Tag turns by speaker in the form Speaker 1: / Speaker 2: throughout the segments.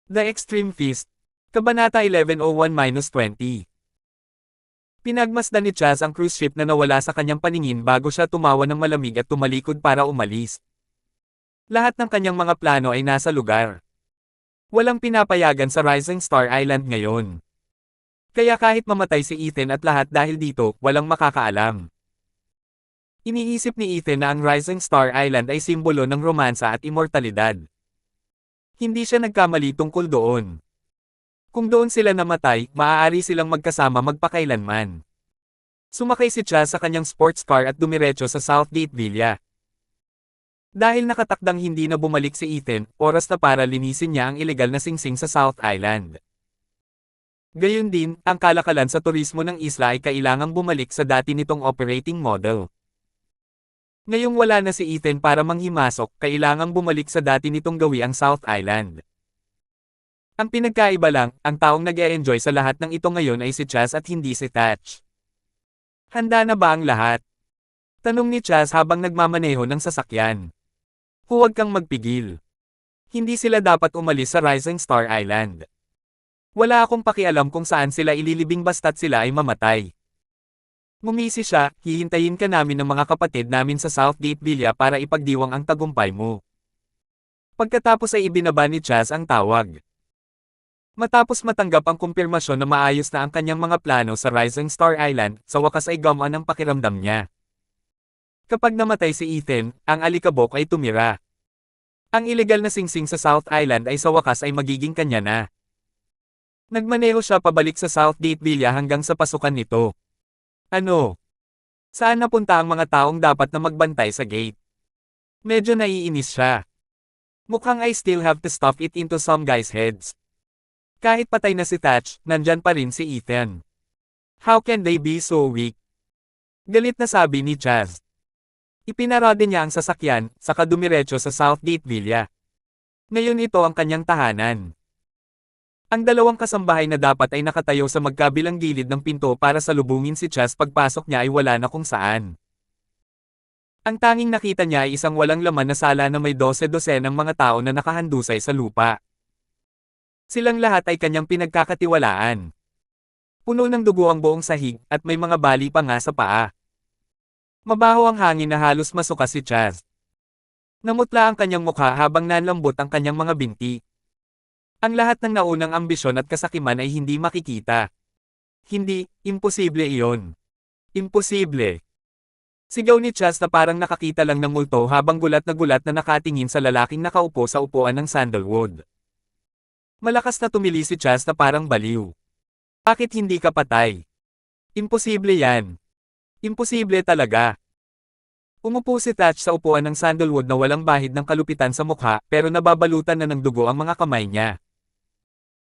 Speaker 1: The Extreme Feast. Kabanata 1101-20. Pinagmasdan ni Chaz ang cruise ship na nawala sa kanyang paningin bago siya tumawa ng malamig at tumalikod para umalis. Lahat ng kanyang mga plano ay nasa lugar. Walang pinapayagan sa Rising Star Island ngayon. Kaya kahit mamatay si Ethan at lahat dahil dito, walang makakaalam. Iniisip ni Ethan na ang Rising Star Island ay simbolo ng romansa at immortalidad. Hindi siya nagkamali tungkol doon. Kung doon sila namatay, maaari silang magkasama magpakailanman. Sumakay si Chaz sa kanyang sports car at dumiretso sa Southgate Villa. Dahil nakatakdang hindi na bumalik si Ethan, oras na para linisin niya ang ilegal na singsing sa South Island. Gayun din, ang kalakalan sa turismo ng isla ay kailangang bumalik sa dati nitong operating model. Ngayong wala na si Ethan para manghimasok, kailangang bumalik sa dati nitong gawi ang South Island. Ang pinagkaiba lang, ang taong nag-e-enjoy sa lahat ng ito ngayon ay si Chaz at hindi si Thatch. Handa na ba ang lahat? Tanong ni Chaz habang nagmamaneho ng sasakyan. Huwag kang magpigil. Hindi sila dapat umalis sa Rising Star Island. Wala akong pakialam kung saan sila ililibing basta't sila ay mamatay. Ngumisi siya, hihintayin ka namin ng mga kapatid namin sa Southgate Villa para ipagdiwang ang tagumpay mo. Pagkatapos ay ibinaba ni Chaz ang tawag. Matapos matanggap ang kumpirmasyon na maayos na ang kanyang mga plano sa Rising Star Island, sa wakas ay gumaan ang pakiramdam niya. Kapag namatay si Ethan, ang alikabok ay tumira. Ang ilegal na singsing sa South Island ay sa wakas ay magiging kanya na. Nagmaneho siya pabalik sa Southgate Villa hanggang sa pasukan nito. Ano? Saan napunta ang mga taong dapat na magbantay sa gate? Medyo naiinis siya. Mukhang I still have to stuff it into some guys' heads. Kahit patay na si Thatch, nandyan pa rin si Ethan. How can they be so weak? Galit na sabi ni Chaz. Ipinarade niya ang sasakyan, saka dumiretso sa Southgate Villa. Ngayon ito ang kanyang tahanan. Ang dalawang kasambahay na dapat ay nakatayo sa magkabilang gilid ng pinto para salubungin si Chaz pagpasok niya ay wala na kung saan. Ang tanging nakita niya ay isang walang laman na sala na may 12-12 ng mga tao na nakahandusay sa lupa. Silang lahat ay kanyang pinagkakatiwalaan. Puno ng dugo ang buong sahig, at may mga bali pa nga sa paa. Mabaho ang hangin na halos masuka si Chaz. Namutla ang kanyang mukha habang nanlambot ang kanyang mga binti. Ang lahat ng naunang ambisyon at kasakiman ay hindi makikita. Hindi, imposible iyon. Imposible. Sigaw ni Chaz na parang nakakita lang ng multo habang gulat na nakatingin sa lalaking nakaupo sa upuan ng sandalwood. Malakas na tumili si Chaz na parang baliw. Bakit hindi ka patay? Imposible yan. Imposible talaga. Umupo si Thatch sa upuan ng sandalwood na walang bahid ng kalupitan sa mukha pero nababalutan na ng dugo ang mga kamay niya.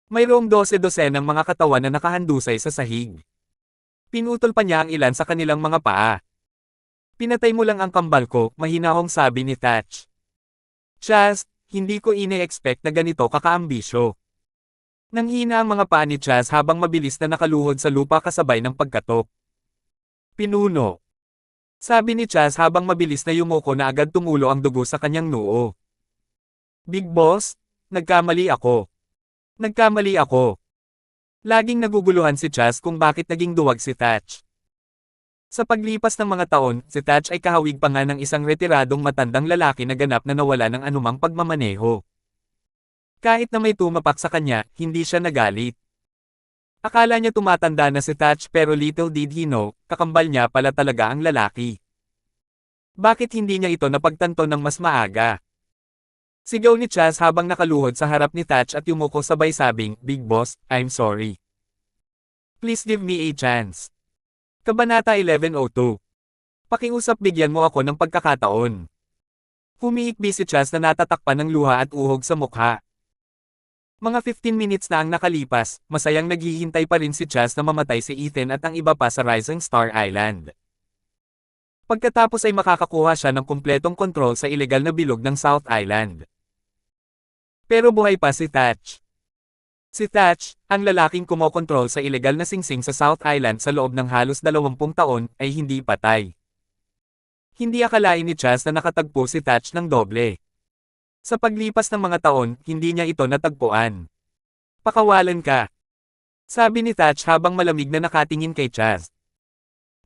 Speaker 1: Mayroong 12-12 ng mga katawan na nakahandusay sa sahig. Pinutol pa niya ang ilan sa kanilang mga paa. Pinatay mo lang ang kambal ko, mahinahong sabi ni Thatch. Chaz, hindi ko ine-expect na ganito kakaambisyo. Nanghina ang mga paa ni Chaz habang mabilis na nakaluhod sa lupa kasabay ng pagkatok. Pinuno. Sabi ni Chaz habang mabilis na yumuko na agad tumulo ang dugo sa kanyang noo. Big Boss, nagkamali ako. Nagkamali ako. Laging naguguluhan si Chaz kung bakit naging duwag si Thatch. Sa paglipas ng mga taon, si Thatch ay kahawig pa nga ng isang retiradong matandang lalaki na ganap na nawala ng anumang pagmamaneho. Kahit na may tumapak sa kanya, hindi siya nagalit. Akala niya tumatanda na si Thatch pero little did he know, kakambal niya pala talaga ang lalaki. Bakit hindi niya ito napagtanto ng mas maaga? Sigaw ni Chaz habang nakaluhod sa harap ni Thatch at yumuko sabay sabing, Big Boss, I'm sorry. Please give me a chance. Kabanata 1102. Pakiusap bigyan mo ako ng pagkakataon. Humiikbi si Chaz na natatakpan ng luha at uhog sa mukha. Mga 15 minutes na ang nakalipas, masayang naghihintay pa rin si Chaz na mamatay si Ethan at ang iba pa sa Rising Star Island. Pagkatapos ay makakakuha siya ng kumpletong kontrol sa ilegal na bilog ng South Island. Pero buhay pa si Thatch. Si Thatch, ang lalaking kumokontrol sa ilegal na singsing sa South Island sa loob ng halos 20 taon, ay hindi patay. Hindi akalain ni Chaz na nakatagpo si Thatch ng doble. Sa paglipas ng mga taon, hindi niya ito natagpuan. Pakawalan ka. Sabi ni Thatch habang malamig na nakatingin kay Chaz.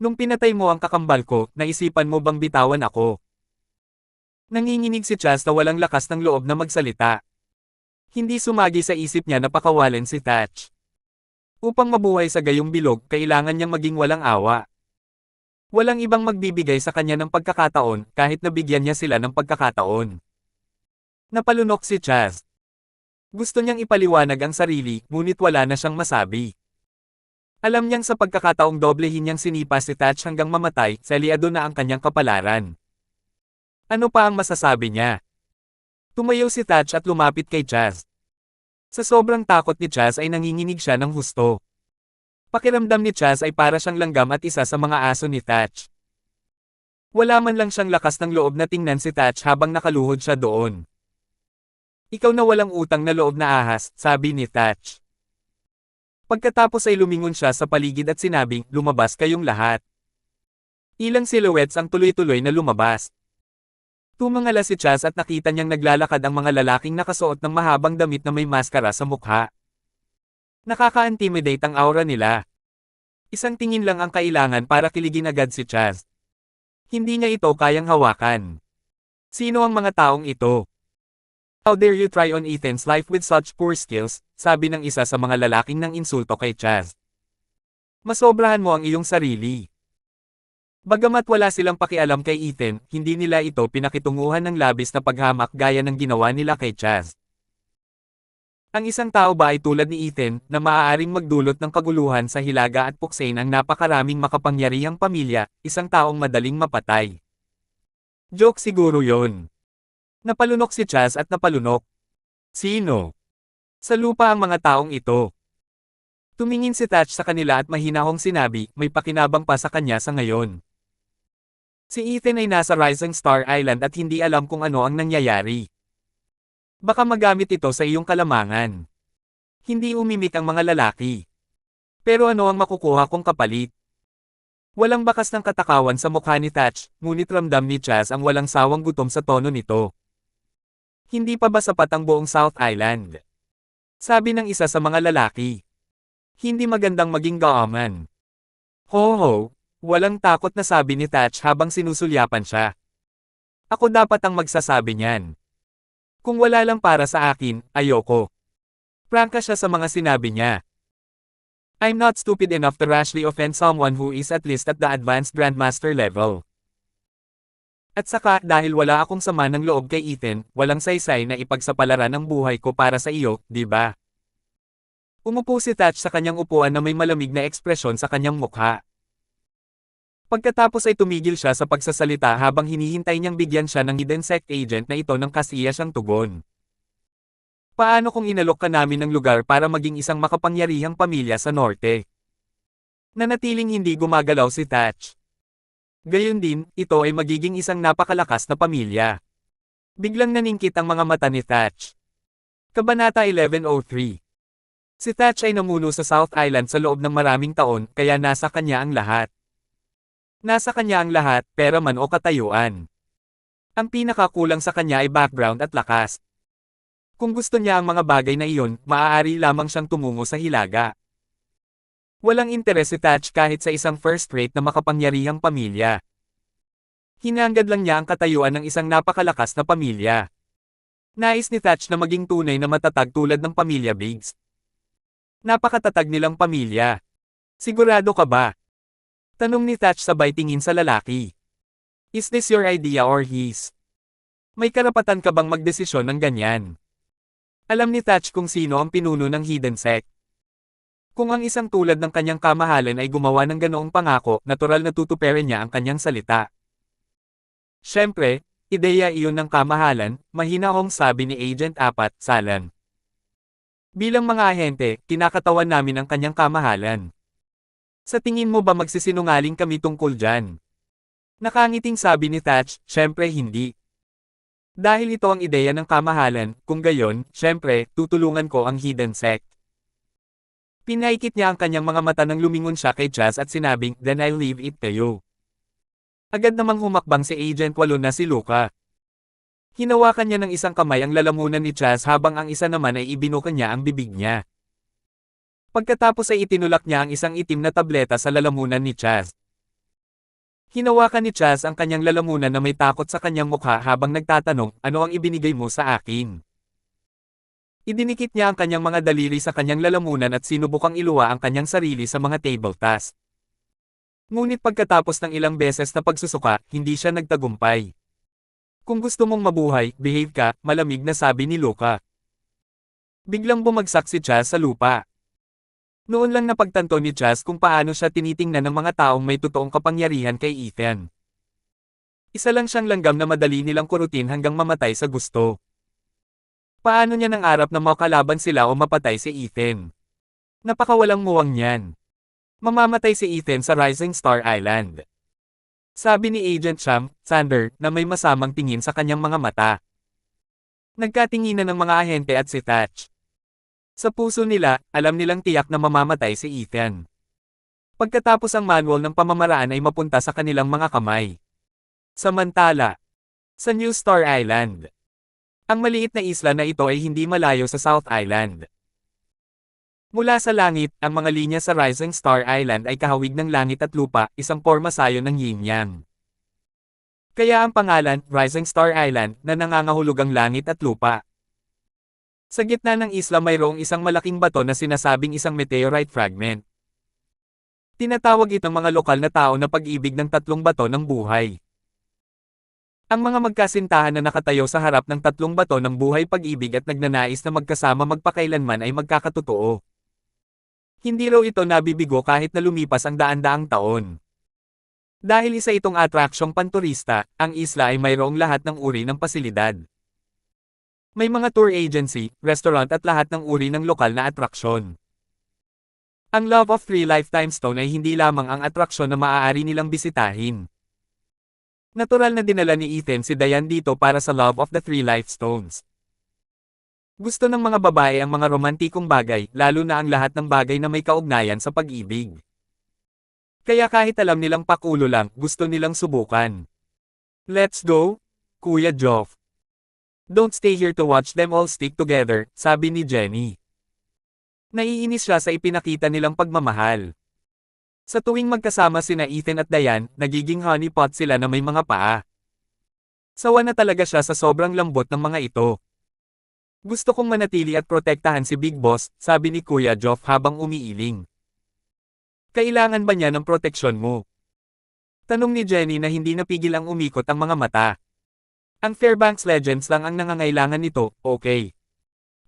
Speaker 1: Nung pinatay mo ang kakambal ko, naisipan mo bang bitawan ako? Nanginginig si Chaz na walang lakas ng loob na magsalita. Hindi sumagi sa isip niya na pakawalan si Thatch. Upang mabuhay sa gayong bilog, kailangan niyang maging walang awa. Walang ibang magbibigay sa kanya ng pagkakataon, kahit nabigyan niya sila ng pagkakataon. Napalunok si Chaz. Gusto niyang ipaliwanag ang sarili, ngunit wala na siyang masabi. Alam niyang sa pagkakataong doblehin niyang sinipa si Thatch hanggang mamatay, selyado na ang kanyang kapalaran. Ano pa ang masasabi niya? Tumayo si Thatch at lumapit kay Chaz. Sa sobrang takot ni Chaz ay nanginginig siya ng husto. Pakiramdam ni Chaz ay para siyang langgam at isa sa mga aso ni Thatch. Wala man lang siyang lakas ng loob na tingnan si Thatch habang nakaluhod siya doon. Ikaw na walang utang na loob na ahas, sabi ni Thatch. Pagkatapos ay lumingon siya sa paligid at sinabing, lumabas kayong lahat. Ilang silhouettes ang tuloy-tuloy na lumabas. Tumangala si Chaz at nakita niyang naglalakad ang mga lalaking nakasuot ng mahabang damit na may maskara sa mukha. Nakaka-intimidate ang aura nila. Isang tingin lang ang kailangan para kiligin agad si Chaz. Hindi niya ito kayang hawakan. Sino ang mga taong ito? How dare you try on Ethan's life with such poor skills, sabi ng isa sa mga lalaking ng insulto kay Chaz. Masobrahan mo ang iyong sarili. Bagamat wala silang pakialam kay Ethan, hindi nila ito pinakitunguhan ng labis na paghamak gaya ng ginawa nila kay Chaz. Ang isang tao ba ay tulad ni Ethan, na maaaring magdulot ng kaguluhan sa hilaga at puksain ang napakaraming makapangyarihang pamilya, isang taong madaling mapatay? Joke siguro yon. Napalunok si Chaz at napalunok. Sino? Sa lupa ang mga taong ito. Tumingin si Thatch sa kanila at mahinahong sinabi, may pakinabang pa sa kanya sa ngayon. Si Ethan ay nasa Rising Star Island at hindi alam kung ano ang nangyayari. Baka magamit ito sa iyong kalamangan. Hindi umimik ang mga lalaki. Pero ano ang makukuha kong kapalit? Walang bakas ng katakawan sa mukha ni Thatch, ngunit ramdam ni Chaz ang walang sawang gutom sa tono nito. Hindi pa ba sapat ang buong South Island? Sabi ng isa sa mga lalaki. Hindi magandang maging gaaman. Ho, walang takot na sabi ni Thatch habang sinusulyapan siya. Ako dapat ang magsasabi niyan. Kung wala lang para sa akin, ayoko. Prangka siya sa mga sinabi niya. I'm not stupid enough to rashly offend someone who is at least at the advanced grandmaster level. At saka, dahil wala akong sama ng loob kay Ethan, walang saysay na ipagsapalaran ang buhay ko para sa iyo, di ba? Umupo si Thatch sa kanyang upuan na may malamig na ekspresyon sa kanyang mukha. Pagkatapos ay tumigil siya sa pagsasalita habang hinihintay niyang bigyan siya ng hidden sect agent na ito ng kasiya siyang tugon. Paano kung inalok ka namin ng lugar para maging isang makapangyarihang pamilya sa norte? Nanatiling hindi gumagalaw si Thatch. Gayon din, ito ay magiging isang napakalakas na pamilya. Biglang naningkit ang mga mata ni Thatch. Kabanata 1103. Si Thatch ay namuno sa South Island sa loob ng maraming taon, kaya nasa kanya ang lahat. Nasa kanya ang lahat, pera man o katayuan. Ang pinakakulang sa kanya ay background at lakas. Kung gusto niya ang mga bagay na iyon, maaari lamang siyang tumungo sa hilaga. Walang interes si Thatch kahit sa isang first-rate na makapangyarihang pamilya. Hinangad lang niya ang katayuan ng isang napakalakas na pamilya. Nais ni Thatch na maging tunay na matatag tulad ng pamilya Biggs. Napakatatag nilang pamilya. Sigurado ka ba? Tanong ni Thatch sabay tingin sa lalaki. Is this your idea or his? May karapatan ka bang magdesisyon ng ganyan? Alam ni Thatch kung sino ang pinuno ng hidden sect. Kung ang isang tulad ng kanyang kamahalan ay gumawa ng ganoong pangako, natural na tutuperin niya ang kanyang salita. Siyempre, ideya iyon ng kamahalan, mahinahong sabi ni Agent 4, Salan. Bilang mga ahente, kinakatawan namin ang kanyang kamahalan. Sa tingin mo ba magsisinungaling kami tungkol dyan? Nakangiting sabi ni Thatch, syempre hindi. Dahil ito ang ideya ng kamahalan, kung gayon, syempre, tutulungan ko ang hidden sect. Pinaikit niya ang kanyang mga mata nang lumingon siya kay Chaz at sinabing, then I'll leave it to you. Agad namang humakbang si Agent 8 na si Luca. Hinawakan niya ng isang kamay ang lalamunan ni Chaz habang ang isa naman ay ibinuka niya ang bibig niya. Pagkatapos ay itinulak niya ang isang itim na tableta sa lalamunan ni Chaz. Hinawakan ni Chaz ang kanyang lalamunan na may takot sa kanyang mukha habang nagtatanong, ano ang ibinigay mo sa akin? Idinikit niya ang kanyang mga daliri sa kanyang lalamunan at sinubukang iluwa ang kanyang sarili sa mga table task. Ngunit pagkatapos ng ilang beses na pagsusuka, hindi siya nagtagumpay. Kung gusto mong mabuhay, behave ka, malamig na sabi ni Luca. Biglang bumagsak si Chaz sa lupa. Noon lang napagtanto ni Chaz kung paano siya tinitingnan ng mga taong may totoong kapangyarihan kay Ethan. Isa lang siyang langgam na madali nilang kurutin hanggang mamatay sa gusto. Paano niya nangarap na makalaban sila o mapatay si Ethan? Napakawalang muwang niyan. Mamamatay si Ethan sa Rising Star Island. Sabi ni Agent Sander na may masamang tingin sa kanyang mga mata. Nagkatinginan ng mga ahente at si Thatch. Sa puso nila, alam nilang tiyak na mamamatay si Ethan. Pagkatapos ang manual ng pamamaraan ay mapunta sa kanilang mga kamay. Samantala, sa New Star Island, ang maliit na isla na ito ay hindi malayo sa South Island. Mula sa langit, ang mga linya sa Rising Star Island ay kahawig ng langit at lupa, isang porma sayo ng yin-yang. Kaya ang pangalan, Rising Star Island, na nangangahulugang langit at lupa. Sa gitna ng isla mayroong isang malaking bato na sinasabing isang meteorite fragment. Tinatawag itong mga lokal na tao na pag-ibig ng tatlong bato ng buhay. Ang mga magkasintahan na nakatayo sa harap ng tatlong bato ng buhay pag-ibig at nagnanais na magkasama magpakailanman ay magkakatotoo. Hindi raw ito nabibigo kahit na lumipas ang daan-daang taon. Dahil isa itong atraksyong panturista, ang isla ay mayroong lahat ng uri ng pasilidad. May mga tour agency, restaurant at lahat ng uri ng lokal na atraksyon. Ang Love of Three Lifetime Stone ay hindi lamang ang atraksyon na maaari nilang bisitahin. Natural na dinala ni Ethan si Diane dito para sa Love of the Three Life Stones. Gusto ng mga babae ang mga romantikong bagay, lalo na ang lahat ng bagay na may kaugnayan sa pag-ibig. Kaya kahit alam nilang pakulo lang, gusto nilang subukan. Let's go, Kuya Joff. Don't stay here to watch them all stick together, sabi ni Jenny. Naiinis siya sa ipinakita nilang pagmamahal. Sa tuwing magkasama sina Ethan at Diane, nagiging honeypot sila na may mga paa. Sawa na talaga siya sa sobrang lambot ng mga ito. Gusto kong manatili at protektahan si Big Boss, sabi ni Kuya Joff habang umiiling. Kailangan ba niya ng proteksyon mo? Tanong ni Jenny na hindi napigil ang umikot ang mga mata. Ang Fairbanks Legends lang ang nangangailangan nito, okay.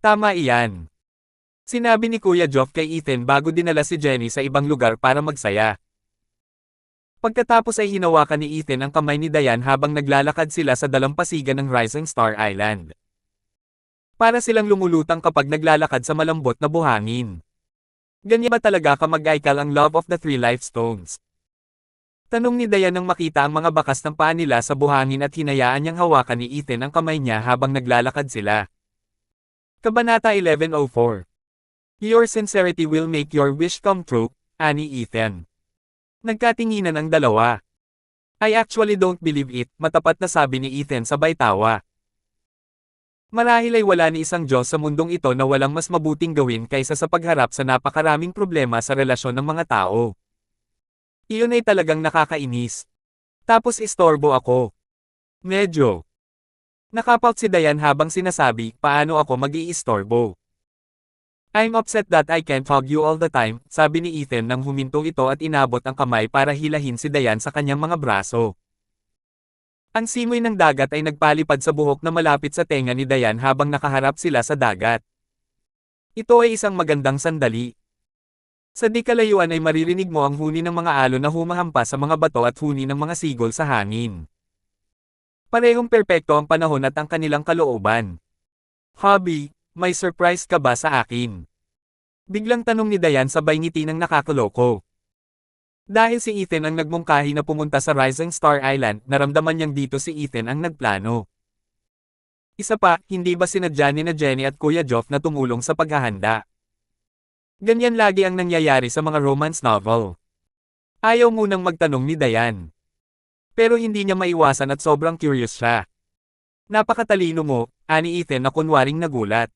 Speaker 1: Tama iyan. Sinabi ni Kuya Joff kay Ethan bago dinala si Jenny sa ibang lugar para magsaya. Pagkatapos ay hinawakan ni Ethan ang kamay ni Diane habang naglalakad sila sa dalampasigan ng Rising Star Island. Para silang lumulutang kapag naglalakad sa malambot na buhangin. Ganyan ba talaga kamag-aikal ang Love of the Three Life Stones? Tanong ni Diane nang makita ang mga bakas ng paa nila sa buhangin at hinayaan niyang hawakan ni Ethan ang kamay niya habang naglalakad sila. Kabanata 1104. Your sincerity will make your wish come true, ani Ethan. Nagkatinginan ang dalawa. I actually don't believe it, matapat na sabi ni Ethan sabay tawa. Marahil ay wala ni isang Diyos sa mundong ito na walang mas mabuting gawin kaysa sa pagharap sa napakaraming problema sa relasyon ng mga tao. Iyon ay talagang nakakainis. Tapos istorbo ako. Medyo. Nakapout si Diane habang sinasabi, paano ako mag-iistorbo? I'm upset that I can't hug you all the time, sabi ni Ethan nang huminto ito at inabot ang kamay para hilahin si Diane sa kanyang mga braso. Ang simoy ng dagat ay nagpalipad sa buhok na malapit sa tenga ni Diane habang nakaharap sila sa dagat. Ito ay isang magandang sandali. Sa di kalayuan ay maririnig mo ang huni ng mga alon na humahampas sa mga bato at huni ng mga sigol sa hangin. Parehong perpekto ang panahon at ang kanilang kalooban. Hobby, may surprise ka ba sa akin? Biglang tanong ni Diane sabay ngiti ng nakakaloko. Dahil si Ethan ang nagmungkahi na pumunta sa Rising Star Island, naramdaman niyang dito si Ethan ang nagplano. Isa pa, hindi ba sinadya ni na Jenny at Kuya Joff na tumulong sa paghahanda? Ganyan lagi ang nangyayari sa mga romance novel. Ayaw munang magtanong ni Diane. Pero hindi niya maiwasan at sobrang curious siya. Napakatalino mo, ani Ethan na kunwaring nagulat.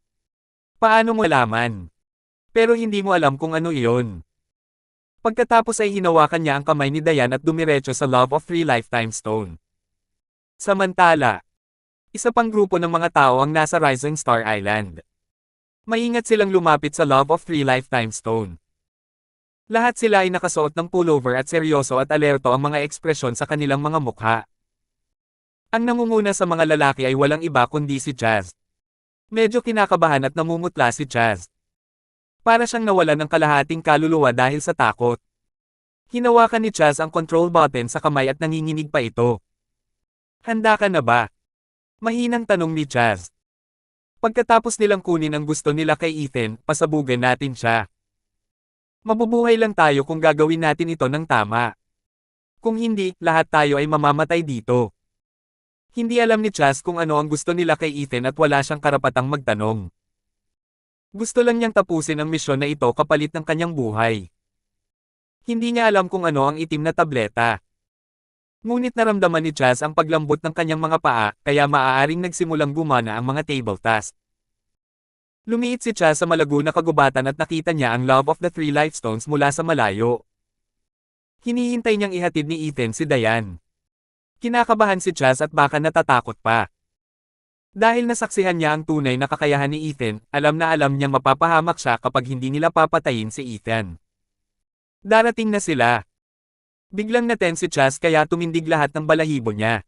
Speaker 1: Paano mo alaman? Pero hindi mo alam kung ano iyon. Pagkatapos ay hinawakan niya ang kamay ni Diane at dumiretso sa Love of Three Lifetime Stone. Samantala, isa pang grupo ng mga tao ang nasa Rising Star Island. Maingat silang lumapit sa Love of Three Lifetime Stone. Lahat sila ay nakasuot ng pullover at seryoso at alerto ang mga ekspresyon sa kanilang mga mukha. Ang nangunguna sa mga lalaki ay walang iba kundi si Chaz. Medyo kinakabahan at namumutla si Chaz. Para siyang nawalan ng kalahating kaluluwa dahil sa takot. Hinawakan ni Chaz ang control button sa kamay at nanginginig pa ito. Handa ka na ba? Mahinang tanong ni Chaz. Pagkatapos nilang kunin ang gusto nila kay Ethan, pasabugan natin siya. Mabubuhay lang tayo kung gagawin natin ito ng tama. Kung hindi, lahat tayo ay mamamatay dito. Hindi alam ni Chaz kung ano ang gusto nila kay Ethan at wala siyang karapatang magtanong. Gusto lang niyang tapusin ang misyon na ito kapalit ng kanyang buhay. Hindi niya alam kung ano ang itim na tableta. Ngunit naramdaman ni Chaz ang paglambot ng kanyang mga paa, kaya maaaring nagsimulang gumana ang mga table task. Lumiit si Chaz sa malago na kagubatan at nakita niya ang Love of the Three Lifestones mula sa malayo. Hinihintay niyang ihatid ni Ethan si Diane. Kinakabahan si Chaz at baka natatakot pa. Dahil nasaksihan niya ang tunay na kakayahan ni Ethan, alam na alam niyang mapapahamak siya kapag hindi nila papatayin si Ethan. Darating na sila. Biglang natense si Chaz kaya tumindig lahat ng balahibo niya.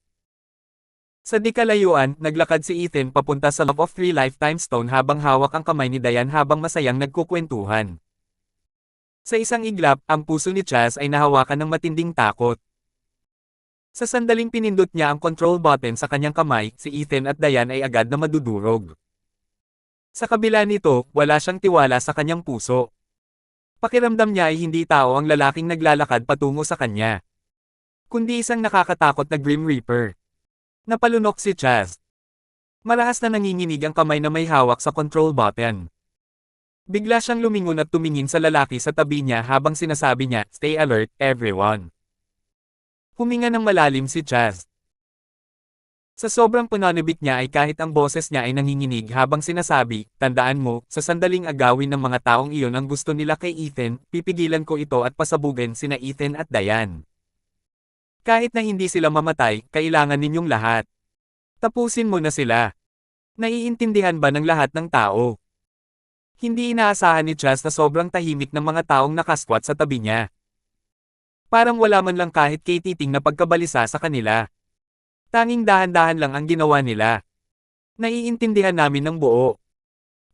Speaker 1: Sa di kalayuan, naglakad si Ethan papunta sa Love of Three Lifetime Stone habang hawak ang kamay ni Diane habang masayang nagkukwentuhan. Sa isang iglap, ang puso ni Chaz ay nahawakan ng matinding takot. Sa sandaling pinindot niya ang control button sa kanyang kamay, si Ethan at Diane ay agad na madudurog. Sa kabila nito, wala siyang tiwala sa kanyang puso. Pakiramdam niya ay hindi tao ang lalaking naglalakad patungo sa kanya, kundi isang nakakatakot na Grim Reaper. Napalunok si Chaz. Marahas na nanginginig ang kamay na may hawak sa control button. Bigla siyang lumingon at tumingin sa lalaki sa tabi niya habang sinasabi niya, "Stay alert, everyone." Huminga ng malalim si Chaz. Sa sobrang pananabik niya ay kahit ang boses niya ay nanginginig habang sinasabi, "Tandaan mo, sa sandaling agawin ng mga taong iyon ang gusto nila kay Ethan, pipigilan ko ito at pasabugan sina Ethan at Diane. Kahit na hindi sila mamatay, kailangan ninyong lahat. Tapusin mo na sila." Naiintindihan ba ng lahat ng tao? Hindi inaasahan ni Chaz na sobrang tahimik ng mga taong nakasquat sa tabi niya. Parang wala man lang kahit katiting na pagkabalisa sa kanila. Tanging dahan-dahan lang ang ginawa nila. Naiintindihan namin ng buo.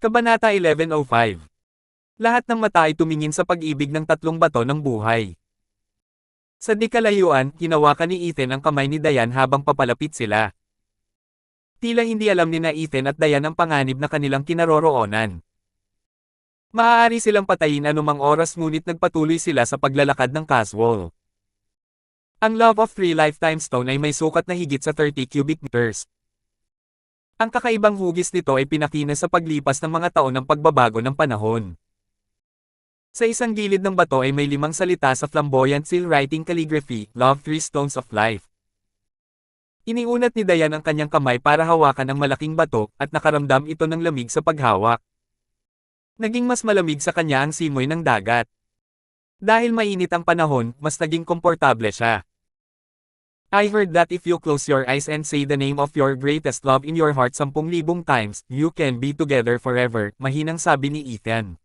Speaker 1: Kabanata 11:05. Lahat ng mata ay tumingin sa pag-ibig ng tatlong bato ng buhay. Sa di kalayuan, hinawakan ni Ethan ang kamay ni Diane habang papalapit sila. Tila hindi alam ni na Ethan at Diane ang panganib na kanilang kinaroroonan. Maaari silang patayin anumang oras ngunit nagpatuloy sila sa paglalakad ng casual. Ang Love of Three Lifetime Stone ay may sukat na higit sa 30 cubic meters. Ang kakaibang hugis nito ay pinakina sa paglipas ng mga taon ng pagbabago ng panahon. Sa isang gilid ng bato ay may 5 salita sa flamboyant seal writing calligraphy, "Love Three Stones of Life." Iniunat ni Diane ang kanyang kamay para hawakan ang malaking bato, at nakaramdam ito ng lamig sa paghawak. Naging mas malamig sa kanya ang simoy ng dagat. Dahil mainit ang panahon, mas naging komportable siya. "I heard that if you close your eyes and say the name of your greatest love in your heart 10,000 times, you can be together forever," mahinang sabi ni Ethan.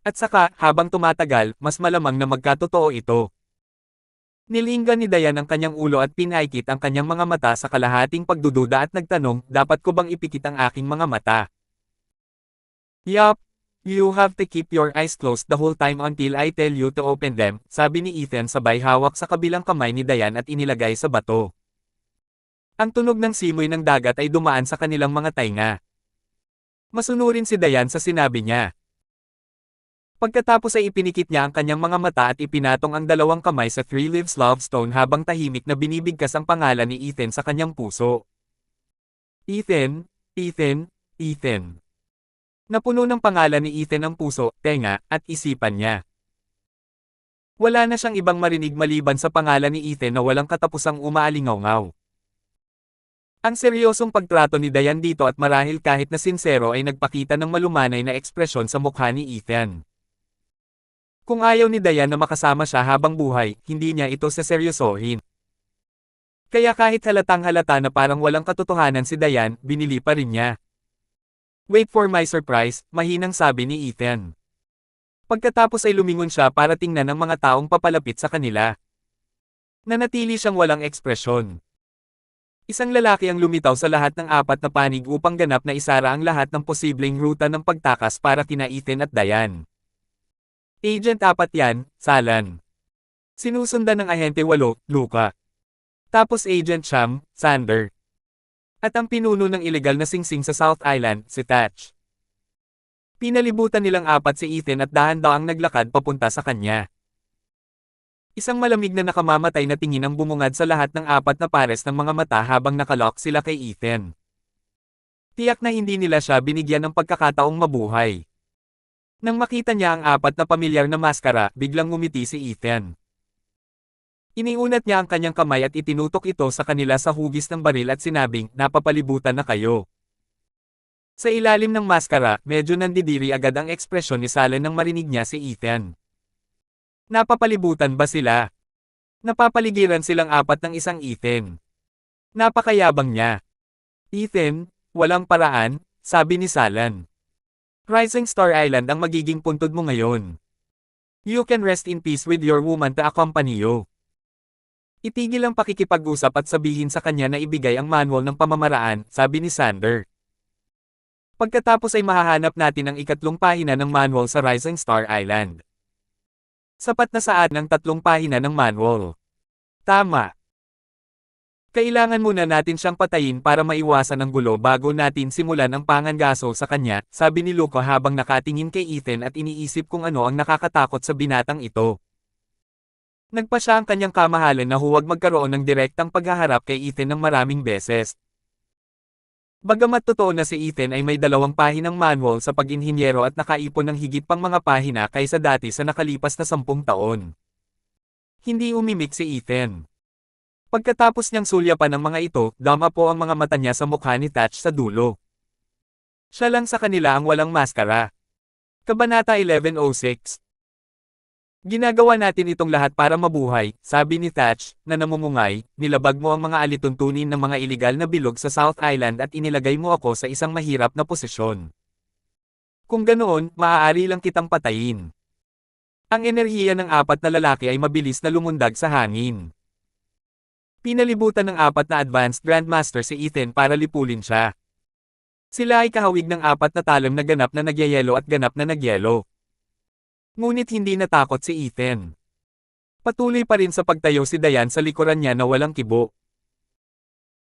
Speaker 1: At saka, habang tumatagal, mas malamang na magkatotoo ito. Nilinggan ni Diane ang kanyang ulo at pinaikit ang kanyang mga mata sa kalahating pagdududa at nagtanong, "Dapat ko bang ipikit ang aking mga mata?" "Yup. You have to keep your eyes closed the whole time until I tell you to open them," sabi ni Ethan sabay hawak sa kabilang kamay ni Diane at inilagay sa bato. Ang tunog ng simoy ng dagat ay dumaan sa kanilang mga tainga. Masunurin si Diane sa sinabi niya. Pagkatapos ay ipinikit niya ang kanyang mga mata at ipinatong ang dalawang kamay sa Three Leaves Love Stone habang tahimik na binibigkas ang pangalan ni Ethan sa kanyang puso. Ethan, Ethan, Ethan. Napuno ng pangalan ni Ethan ang puso, tenga, at isipan niya. Wala na siyang ibang marinig maliban sa pangalan ni Ethan na walang katapusang umaalingaw-ngaw. Ang seryosong pagtrato ni Diane dito at marahil kahit na sinsero ay nagpakita ng malumanay na ekspresyon sa mukha ni Ethan. Kung ayaw ni Diane na makasama siya habang buhay, hindi niya ito seseryosohin. Kaya kahit halatang halata na parang walang katotohanan si Diane, binili pa rin niya. Wait for my surprise, mahinang sabi ni Ethan. Pagkatapos ay lumingon siya para tingnan ang mga taong papalapit sa kanila. Nanatili siyang walang ekspresyon. Isang lalaki ang lumitaw sa lahat ng apat na panig upang ganap na isara ang lahat ng posibleng ruta ng pagtakas para kina Ethan at Diane. Agent 4 yan, Salan. Sinusundan ng Ahente 8, Luca. Tapos Agent Sham, Sander. At ang pinuno ng ilegal na singsing sa South Island, si Thatch. Pinalibutan nilang apat si Ethan at dahan-daang naglakad papunta sa kanya. Isang malamig na nakamamatay na tingin ang bumungad sa lahat ng apat na pares ng mga mata habang nakalock sila kay Ethan. Tiyak na hindi nila siya binigyan ng pagkakataong mabuhay. Nang makita niya ang apat na pamilyar na maskara, biglang ngumiti si Ethan. Iniunat niya ang kanyang kamay at itinutok ito sa kanila sa hugis ng baril at sinabing, napapalibutan na kayo. Sa ilalim ng maskara, medyo nandidiri agad ang ekspresyon ni Salan nang marinig niya si Ethan. Napapalibutan ba sila? Napapaligiran silang apat ng isang Ethan. Napakayabang niya. Ethan, walang paraan, sabi ni Salan. Rising Star Island ang magiging puntod mo ngayon. You can rest in peace with your woman to accompany you. Itigil ang pakikipag-usap at sabihin sa kanya na ibigay ang manual ng pamamaraan, sabi ni Sander. Pagkatapos ay mahahanap natin ang ikatlong pahina ng manual sa Rising Star Island. Sapat na sa atin ang 3 pahina ng manual. Tama. Kailangan muna natin siyang patayin para maiwasan ang gulo bago natin simulan ang pangangaso sa kanya, sabi ni Luca habang nakatingin kay Ethan at iniisip kung ano ang nakakatakot sa binatang ito. Nagpa siya ang kanyang kamahalan na huwag magkaroon ng direktang paghaharap kay Ethan ng maraming beses. Bagamat totoo na si Ethan ay may 2 pahinang manual sa pag-inhinyero at nakaipon ng higit pang mga pahina kaysa dati sa nakalipas na 10 taon. Hindi umimik si Ethan. Pagkatapos niyang sulyapan ang mga ito, dama po ang mga mata niya sa mukha ni Thatch sa dulo. Siya lang sa kanila ang walang maskara. Kabanata 1106. Ginagawa natin itong lahat para mabuhay, sabi ni Thatch, na namumungay, nilabag mo ang mga alituntunin ng mga iligal na bilog sa South Island at inilagay mo ako sa isang mahirap na posisyon. Kung ganoon, maaari lang kitang patayin. Ang enerhiya ng apat na lalaki ay mabilis na lumundag sa hangin. Pinalibutan ng apat na Advanced Grandmaster si Ethan para lipulin siya. Sila ay kahawig ng apat na talam na ganap na nagyayelo at ganap na nagyelo. Ngunit hindi natakot si Ethan. Patuloy pa rin sa pagtayo si Diane sa likuran niya na walang kibo.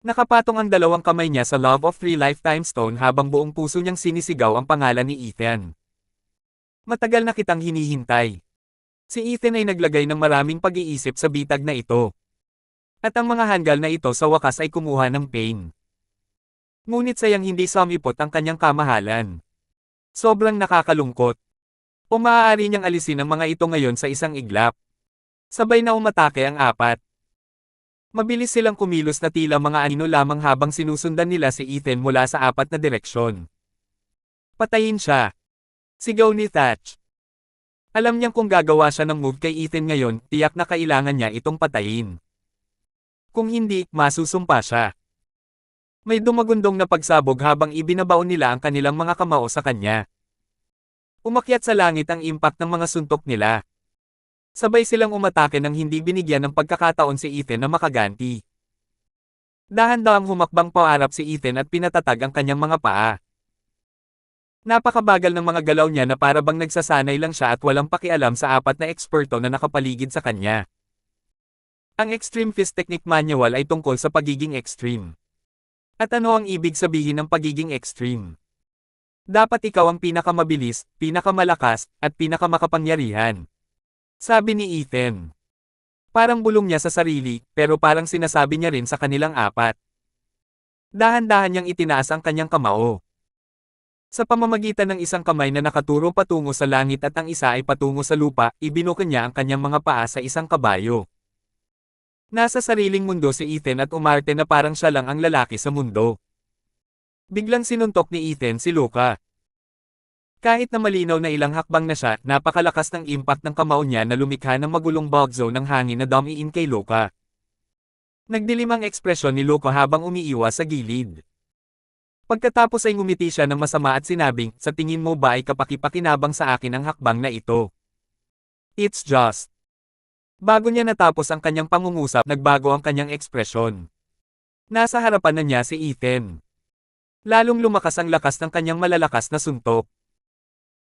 Speaker 1: Nakapatong ang 2 kamay niya sa Love of 3 Lifetime Stone habang buong puso niyang sinisigaw ang pangalan ni Ethan. Matagal na kitang hinihintay. Si Ethan ay naglagay ng maraming pag-iisip sa bitag na ito. At ang mga hanggal na ito sa wakas ay kumuha ng pain. Ngunit sayang hindi sumipot ang kanyang kamahalan. Sobrang nakakalungkot. O maaari niyang alisin ang mga ito ngayon sa isang iglap. Sabay na umatake ang apat. Mabilis silang kumilos na tila mga anino lamang habang sinusundan nila si Ethan mula sa apat na direksyon. Patayin siya. Sigaw ni Thatch. Alam niyang kung gagawa siya ng move kay Ethan ngayon, tiyak na kailangan niya itong patayin. Kung hindi, masusumpa siya. May dumagundong na pagsabog habang ibinabaon nila ang kanilang mga kamao sa kanya. Umakyat sa langit ang impact ng mga suntok nila. Sabay silang umatake nang hindi binigyan ng pagkakataon si Ethan na makaganti. Dahan-dahang humakbang paarap si Ethan at pinatatag ang kanyang mga paa. Napakabagal ng mga galaw niya na para bang nagsasanay lang siya at walang pakialam sa apat na eksperto na nakapaligid sa kanya. Ang Extreme Fist Technique Manual ay tungkol sa pagiging extreme. At ano ang ibig sabihin ng pagiging extreme? Dapat ikaw ang pinakamabilis, pinakamalakas, at pinakamakapangyarihan. Sabi ni Ethan. Parang bulong niya sa sarili, pero parang sinasabi niya rin sa kanilang apat. Dahan-dahan niyang itinaas ang kanyang kamao. Sa pamamagitan ng isang kamay na nakaturo patungo sa langit at ang isa ay patungo sa lupa, ibinuka niya ang kanyang mga paa sa isang kabayo. Nasa sariling mundo si Ethan at umarte na parang siya lang ang lalaki sa mundo. Biglang sinuntok ni Ethan si Luka. Kahit na malinaw na ilang hakbang na siya, napakalakas ng impact ng kamao niya na lumikha ng magulong bulk zone ng hangin na dummy-in kay Luka. Nagdilim ang ekspresyon ni Luka habang umiiwas sa gilid. Pagkatapos ay ngumiti siya ng masama at sinabing, sa tingin mo ba ay kapakipakinabang sa akin ang hakbang na ito? It's just. Bago niya natapos ang kanyang pangungusap, nagbago ang kanyang ekspresyon. Nasa harapan na niya si Ethan. Lalong lumakas ang lakas ng kanyang malalakas na suntok.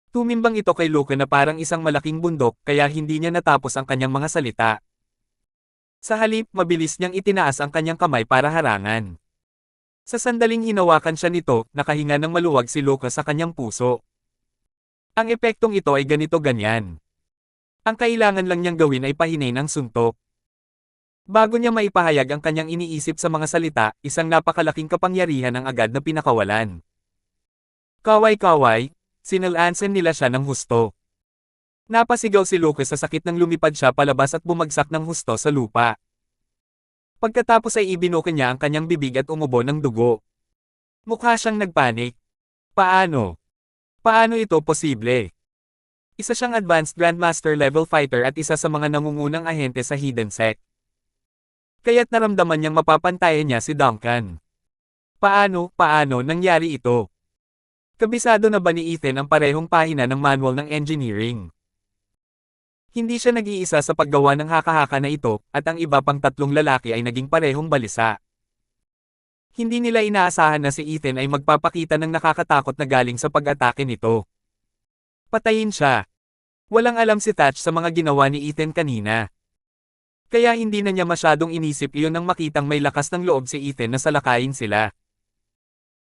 Speaker 1: Tumimbang ito kay Luka na parang isang malaking bundok, kaya hindi niya natapos ang kanyang mga salita. Sa halip, mabilis niyang itinaas ang kanyang kamay para harangan. Sa sandaling hinawakan siya nito, nakahinga ng maluwag si Luka sa kanyang puso. Ang epektong ito ay ganito-ganyan. Ang kailangan lang niyang gawin ay pahinain ang suntok. Bago niya maipahayag ang kanyang iniisip sa mga salita, isang napakalaking kapangyarihan ang agad na pinakawalan. Kaway-kaway, sinilansan nila siya ng husto. Napasigaw si Luka sa sakit nang lumipad siya palabas at bumagsak ng husto sa lupa. Pagkatapos ay ibinuka niya ang kanyang bibig at umubo ng dugo. Mukha siyang nagpanik. Paano? Paano ito posible? Isa siyang advanced Grandmaster level fighter at isa sa mga nangungunang ahente sa Hidden Sect. Kaya't naramdaman niyang mapapantayan niya si Duncan. Paano nangyari ito? Kabisado na ba ni Ethan ang parehong pahina ng manual ng engineering? Hindi siya nag-iisa sa paggawa ng haka-haka na ito, at ang iba pang tatlong lalaki ay naging parehong balisa. Hindi nila inaasahan na si Ethan ay magpapakita ng nakakatakot na galing sa pag-atake nito. Patayin siya. Walang alam si Thatch sa mga ginawa ni Ethan kanina. Kaya hindi na niya masyadong inisip iyon nang makitang may lakas ng loob si Ethan na salakayin sila.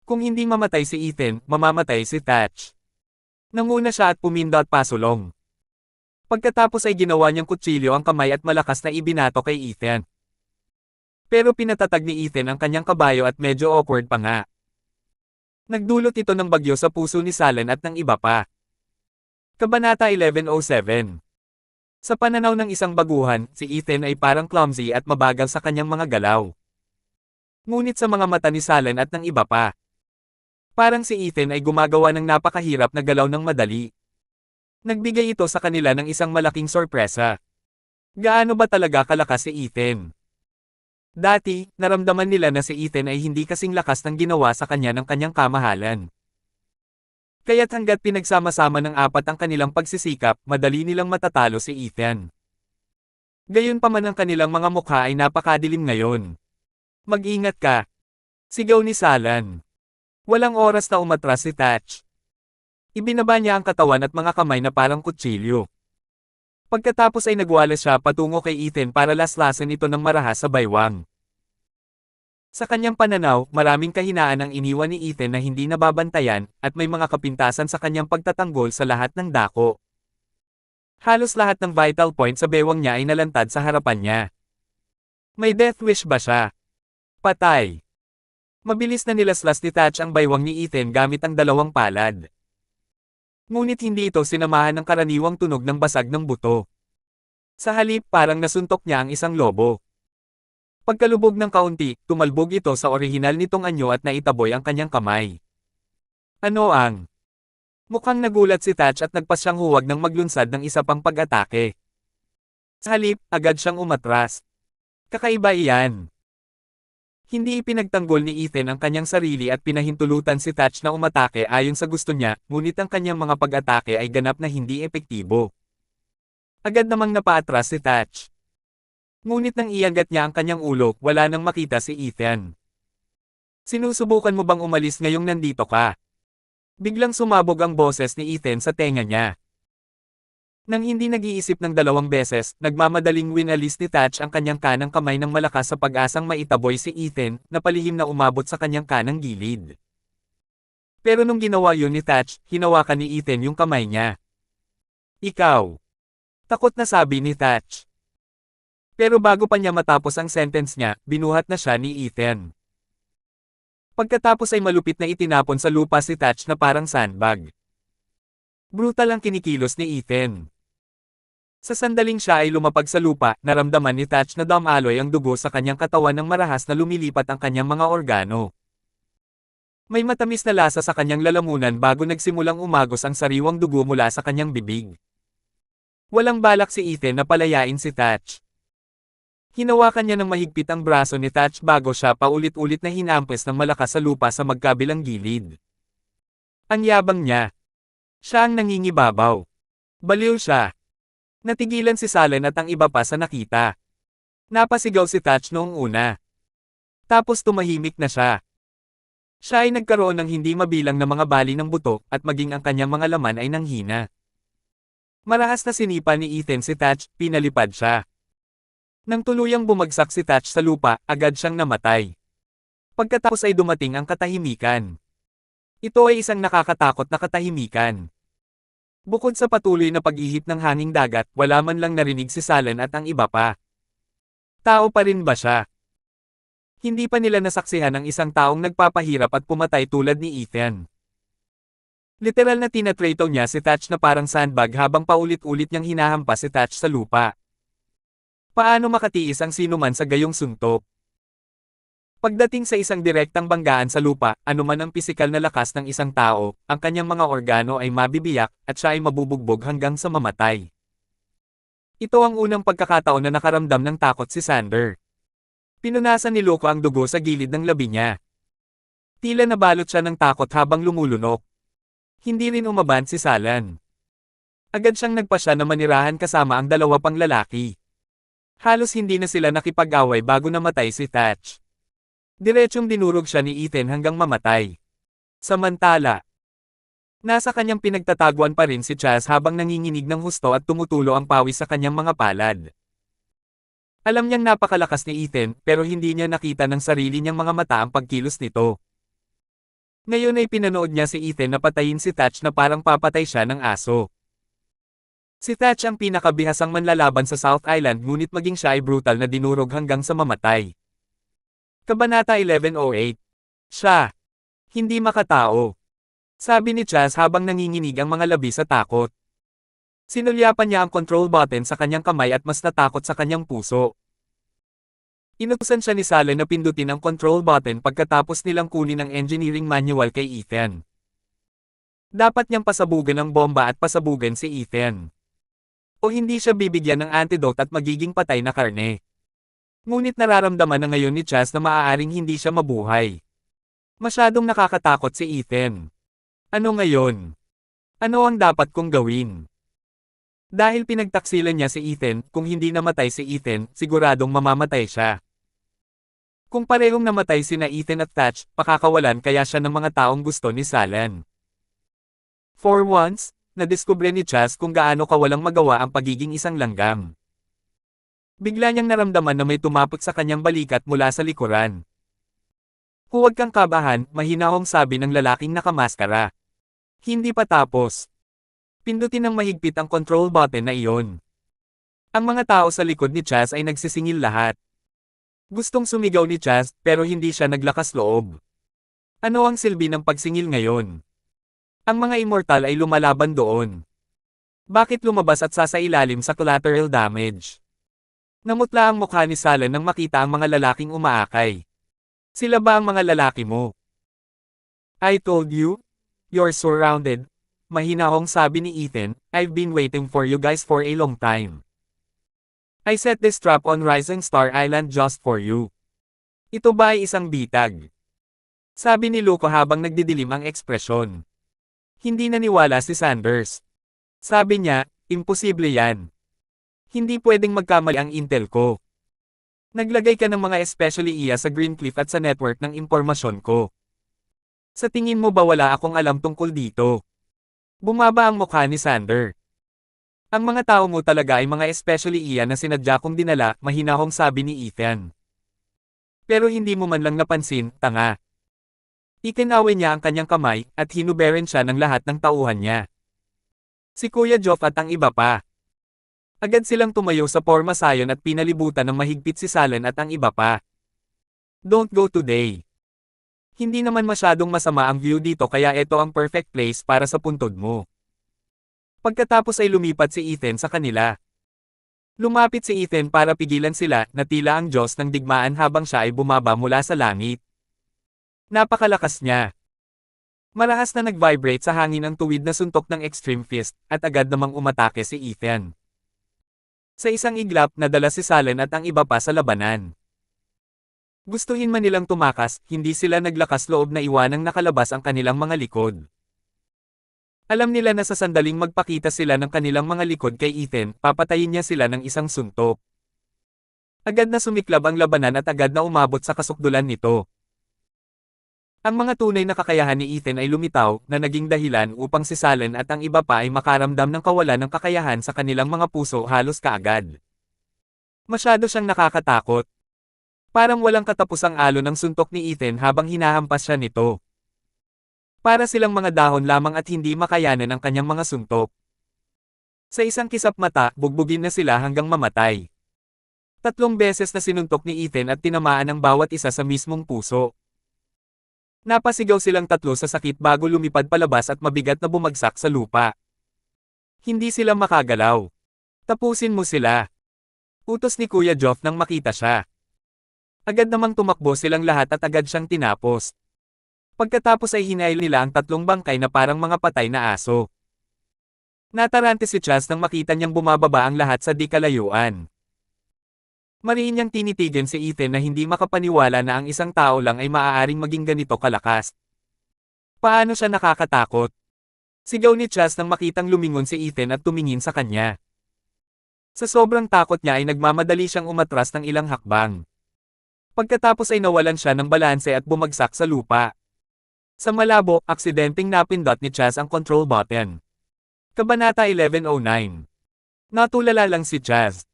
Speaker 1: Kung hindi mamatay si Ethan, mamamatay si Thatch. Nanguna siya at pumindot pasulong. Pagkatapos ay ginawa niyang kutsilyo ang kamay at malakas na ibinato kay Ethan. Pero pinatatag ni Ethan ang kanyang kabayo at medyo awkward pa nga. Nagdulot ito ng bagyo sa puso ni Salen at ng iba pa. Kabanata 1107. Sa pananaw ng isang baguhan, si Ethan ay parang clumsy at mabagal sa kanyang mga galaw. Ngunit sa mga mata ni Salen at ng iba pa, parang si Ethan ay gumagawa ng napakahirap na galaw ng madali. Nagbigay ito sa kanila ng isang malaking sorpresa. Gaano ba talaga kalakas si Ethan? Dati, naramdaman nila na si Ethan ay hindi kasing lakas ng ginawa sa kanya ng kanyang kamahalan. Kaya't hanggat pinagsama-sama ng apat ang kanilang pagsisikap, madali nilang matatalo si Ethan. Gayunpaman ang kanilang mga mukha ay napakadilim ngayon. Mag-ingat ka. Sigaw ni Salan. Walang oras na umatras si Thatch. Ibinaba niya ang katawan at mga kamay na parang kutsilyo. Pagkatapos ay nagwalas siya patungo kay Ethan para laslasan ito ng marahas sa baywang. Sa kanyang pananaw, maraming kahinaan ang iniwan ni Ethan na hindi nababantayan, at may mga kapintasan sa kanyang pagtatanggol sa lahat ng dako. Halos lahat ng vital point sa bewang niya ay nalantad sa harapan niya. May death wish ba siya? Patay. Mabilis na nilaslas ni Thatch ang baywang ni Ethan gamit ang dalawang palad. Ngunit hindi ito sinamahan ng karaniwang tunog ng basag ng buto. Sa halip, parang nasuntok niya ang isang lobo. Pagkalubog ng kaunti, tumalbog ito sa orihinal nitong anyo at naitaboy ang kanyang kamay. Ano ang? Mukhang nagulat si Thatch at nagpasyang huwag ng maglunsad ng isa pang pag-atake. Sa halip, agad siyang umatras. Kakaiba iyan. Hindi ipinagtanggol ni Ethan ang kanyang sarili at pinahintulutan si Thatch na umatake ayon sa gusto niya, ngunit ang kanyang mga pag-atake ay ganap na hindi epektibo. Agad namang napaatras si Thatch. Ngunit nang iangat niya ang kanyang ulo, wala nang makita si Ethan. Sinusubukan mo bang umalis ngayong nandito ka? Biglang sumabog ang boses ni Ethan sa tenga niya. Nang hindi nag-iisip ng dalawang beses, nagmamadaling winalis ni Thatch ang kanyang kanang kamay ng malakas sa pag-asang maitaboy si Ethan, na palihim na umabot sa kanyang kanang gilid. Pero nung ginawa yun ni Thatch, hinawakan ni Ethan yung kamay niya. Ikaw. Takot na sabi ni Thatch. Pero bago pa niya matapos ang sentence niya, binuhat na siya ni Ethan. Pagkatapos ay malupit na itinapon sa lupa si Thatch na parang sandbag. Brutal ang kinikilos ni Ethan. Sa sandaling siya ay lumapag sa lupa, naramdaman ni Thatch na dumaloy ang dugo sa kanyang katawan ng marahas na lumilipat ang kanyang mga organo. May matamis na lasa sa kanyang lalamunan bago nagsimulang umagos ang sariwang dugo mula sa kanyang bibig. Walang balak si Ethan na palayain si Thatch. Hinawakan niya ng mahigpit ang braso ni Thatch bago siya paulit-ulit na hinampes ng malakas sa lupa sa magkabilang gilid. Ang yabang niya. Siya ang nangingibabaw. Baliw siya. Natigilan si Salen at ang iba pa sa nakita. Napasigaw si Thatch noong una. Tapos tumahimik na siya. Siya ay nagkaroon ng hindi mabilang na mga bali ng buto at maging ang kanyang mga laman ay nanghina. Marahas na sinipa ni Ethan si Thatch, pinalipad siya. Nang tuluyang bumagsak si Thatch sa lupa, agad siyang namatay. Pagkatapos ay dumating ang katahimikan. Ito ay isang nakakatakot na katahimikan. Bukod sa patuloy na pag-ihip ng hanging dagat, wala man lang narinig si Salen at ang iba pa. Tao pa rin ba siya? Hindi pa nila nasaksihan ang isang taong nagpapahirap at pumatay tulad ni Ethan. Literal na tinatrato niya si Thatch na parang sandbag habang paulit-ulit niyang hinahampas si Thatch sa lupa. Paano makatiis ang sinuman sa gayong suntok? Pagdating sa isang direktang banggaan sa lupa, anuman ang pisikal na lakas ng isang tao, ang kanyang mga organo ay mabibiyak, at siya ay mabubugbog hanggang sa mamatay. Ito ang unang pagkakataon na nakaramdam ng takot si Sander. Pinunasan ni Loco ang dugo sa gilid ng labi niya. Tila nabalot siya ng takot habang lumulunok. Hindi rin umaban si Salan. Agad siyang nagpasya na manirahan kasama ang dalawa pang lalaki. Halos hindi na sila nakipag-away bago namatay si Thatch. Diretsyong dinurog siya ni Ethan hanggang mamatay. Samantala, nasa kanyang pinagtataguan pa rin si Chaz habang nanginginig ng husto at tumutulo ang pawis sa kanyang mga palad. Alam niyang napakalakas ni Ethan pero hindi niya nakita ng sarili niyang mga mata ang pagkilos nito. Ngayon ay pinanood niya si Ethan na patayin si Thatch na parang papatay siya ng aso. Si Thatch ang pinakabihasang manlalaban sa South Island ngunit maging siya ay brutal na dinurog hanggang sa mamatay. Kabanata 1108. Siya. Hindi makatao. Sabi ni Chaz habang nanginginig ang mga labi sa takot. Sinulyapan niya ang control button sa kanyang kamay at mas natakot sa kanyang puso. Inutusan siya ni Salen na pindutin ang control button pagkatapos nilang kunin ang engineering manual kay Ethan. Dapat niyang pasabugan ang bomba at pasabugan si Ethan. O hindi siya bibigyan ng antidote at magiging patay na karne. Ngunit nararamdaman na ngayon ni Chaz na maaaring hindi siya mabuhay. Masyadong nakakatakot si Ethan. Ano ngayon? Ano ang dapat kong gawin? Dahil pinagtaksilan niya si Ethan, kung hindi namatay si Ethan, siguradong mamamatay siya. Kung parehong namatay sina Ethan at Thatch, pakakawalan kaya siya ng mga taong gusto ni Salan. For once, nadiskubre ni Chaz kung gaano kawalang magawa ang pagiging isang langgam. Bigla niyang naramdaman na may tumapot sa kanyang balikat mula sa likuran. Huwag kang kabahan, mahinahong sabi ng lalaking nakamaskara. Hindi pa tapos. Pindutin ng mahigpit ang control button na iyon. Ang mga tao sa likod ni Chaz ay nagsisingil lahat. Gustong sumigaw ni Chaz, pero hindi siya naglakas loob. Ano ang silbi ng pagsingil ngayon? Ang mga immortal ay lumalaban doon. Bakit lumabas at sasailalim sa collateral damage? Namutla ang mukha ni Salen nang makita ang mga lalaking umaakay. Sila ba ang mga lalaki mo? I told you? You're surrounded. Mahinahong sabi ni Ethan, I've been waiting for you guys for a long time. I set this trap on Rising Star Island just for you. Ito ba ay isang bitag? Sabi ni Loco habang nagdidilim ang ekspresyon. Hindi naniwala si Sanders. Sabi niya, imposible yan. Hindi pwedeng magkamali ang intel ko. Naglagay ka ng mga especially iya sa Greencliff at sa network ng impormasyon ko. Sa tingin mo ba wala akong alam tungkol dito? Bumaba ang mukha ni Sander. Ang mga tao mo talaga ay mga especially iya na sinadya kong dinala, mahinahong sabi ni Ethan. Pero hindi mo man lang napansin, tanga. Ikinawin niya ang kanyang kamay, at hinuberan siya ng lahat ng tauhan niya. Si Kuya Joff at ang iba pa. Agad silang tumayo sa pormasayon at pinalibutan ng mahigpit si Salen at ang iba pa. Don't go today. Hindi naman masyadong masama ang view dito kaya ito ang perfect place para sa puntod mo. Pagkatapos ay lumipat si Ethan sa kanila. Lumapit si Ethan para pigilan sila na tila ang Diyos ng digmaan habang siya ay bumaba mula sa langit. Napakalakas niya. Marahas na nag-vibrate sa hangin ang tuwid na suntok ng Extreme Fist, at agad namang umatake si Ethan. Sa isang iglap, nadala si Salen at ang iba pa sa labanan. Gustuhin man nilang tumakas, hindi sila naglakas loob na iwanang nakalabas ang kanilang mga likod. Alam nila na sa sandaling magpakita sila ng kanilang mga likod kay Ethan, papatayin niya sila ng isang suntok. Agad na sumiklab ang labanan at agad na umabot sa kasukdulan nito. Ang mga tunay na kakayahan ni Ethan ay lumitaw, na naging dahilan upang si Salen at ang iba pa ay makaramdam ng kawalan ng kakayahan sa kanilang mga puso halos kaagad. Masyado siyang nakakatakot. Parang walang katapusang alon ng suntok ni Ethan habang hinahampas siya nito. Para silang mga dahon lamang at hindi makayanan ang kanyang mga suntok. Sa isang kisap mata, bugbugin na sila hanggang mamatay. 3 beses na sinuntok ni Ethan at tinamaan ang bawat isa sa mismong puso. Napasigaw silang tatlo sa sakit bago lumipad palabas at mabigat na bumagsak sa lupa. Hindi sila makagalaw. Tapusin mo sila. Utos ni Kuya Geoff nang makita siya. Agad namang tumakbo silang lahat at agad siyang tinapos. Pagkatapos ay hinail nila ang 3 bangkay na parang mga patay na aso. Natarante si Chaz nang makita niyang bumababa ang lahat sa di kalayuan. Mariin niyang tinitigan si Ethan na hindi makapaniwala na ang isang tao lang ay maaaring maging ganito kalakas. Paano siya nakakatakot? Sigaw ni Chaz nang makitang lumingon si Ethan at tumingin sa kanya. Sa sobrang takot niya ay nagmamadali siyang umatras ng ilang hakbang. Pagkatapos ay nawalan siya ng balanse at bumagsak sa lupa. Sa malabo, aksidenteng napindot ni Chaz ang control button. Kabanata 1109. Natulala lang si Chaz.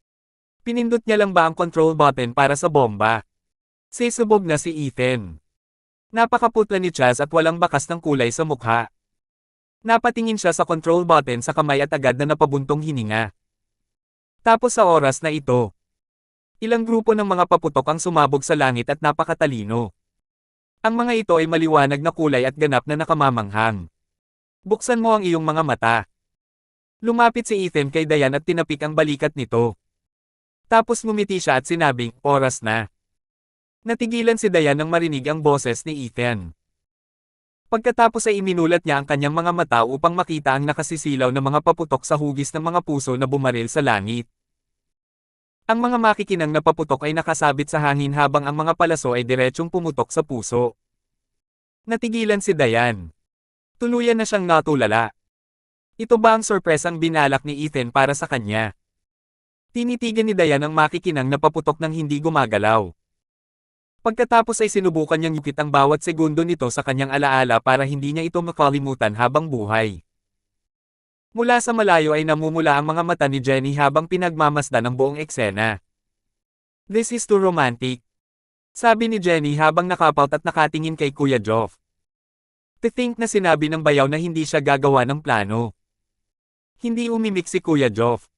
Speaker 1: Pinindot niya lang ba ang control button para sa bomba? Sisubog na si Ethan. Napakaputla ni Chaz at walang bakas ng kulay sa mukha. Napatingin siya sa control button sa kamay at agad na napabuntong hininga. Tapos sa oras na ito, ilang grupo ng mga paputok ang sumabog sa langit at napakatalino. Ang mga ito ay maliwanag na kulay at ganap na nakamamanghang. Buksan mo ang iyong mga mata. Lumapit si Ethan kay Diane at tinapik ang balikat nito. Tapos ngumiti siya at sinabing, oras na. Natigilan si Diane nang marinig ang boses ni Ethan. Pagkatapos ay iminulat niya ang kanyang mga mata upang makita ang nakasisilaw na mga paputok sa hugis ng mga puso na bumaril sa langit. Ang mga makikinang na paputok ay nakasabit sa hangin habang ang mga palaso ay diretsyong pumutok sa puso. Natigilan si Diane. Tuluyan na siyang natulala. Ito ba ang sorpresang binalak ni Ethan para sa kanya? Tinitigan ni Diane ang makikinang na paputok ng hindi gumagalaw. Pagkatapos ay sinubukan niyang yukit ang bawat segundo nito sa kanyang alaala para hindi niya ito makalimutan habang buhay. Mula sa malayo ay namumula ang mga mata ni Jenny habang pinagmamasdan ang buong eksena. This is too romantic. Sabi ni Jenny habang nakapaut at nakatingin kay Kuya Geoff. To think na sinabi ng bayaw na hindi siya gagawa ng plano. Hindi umimik si Kuya Geoff.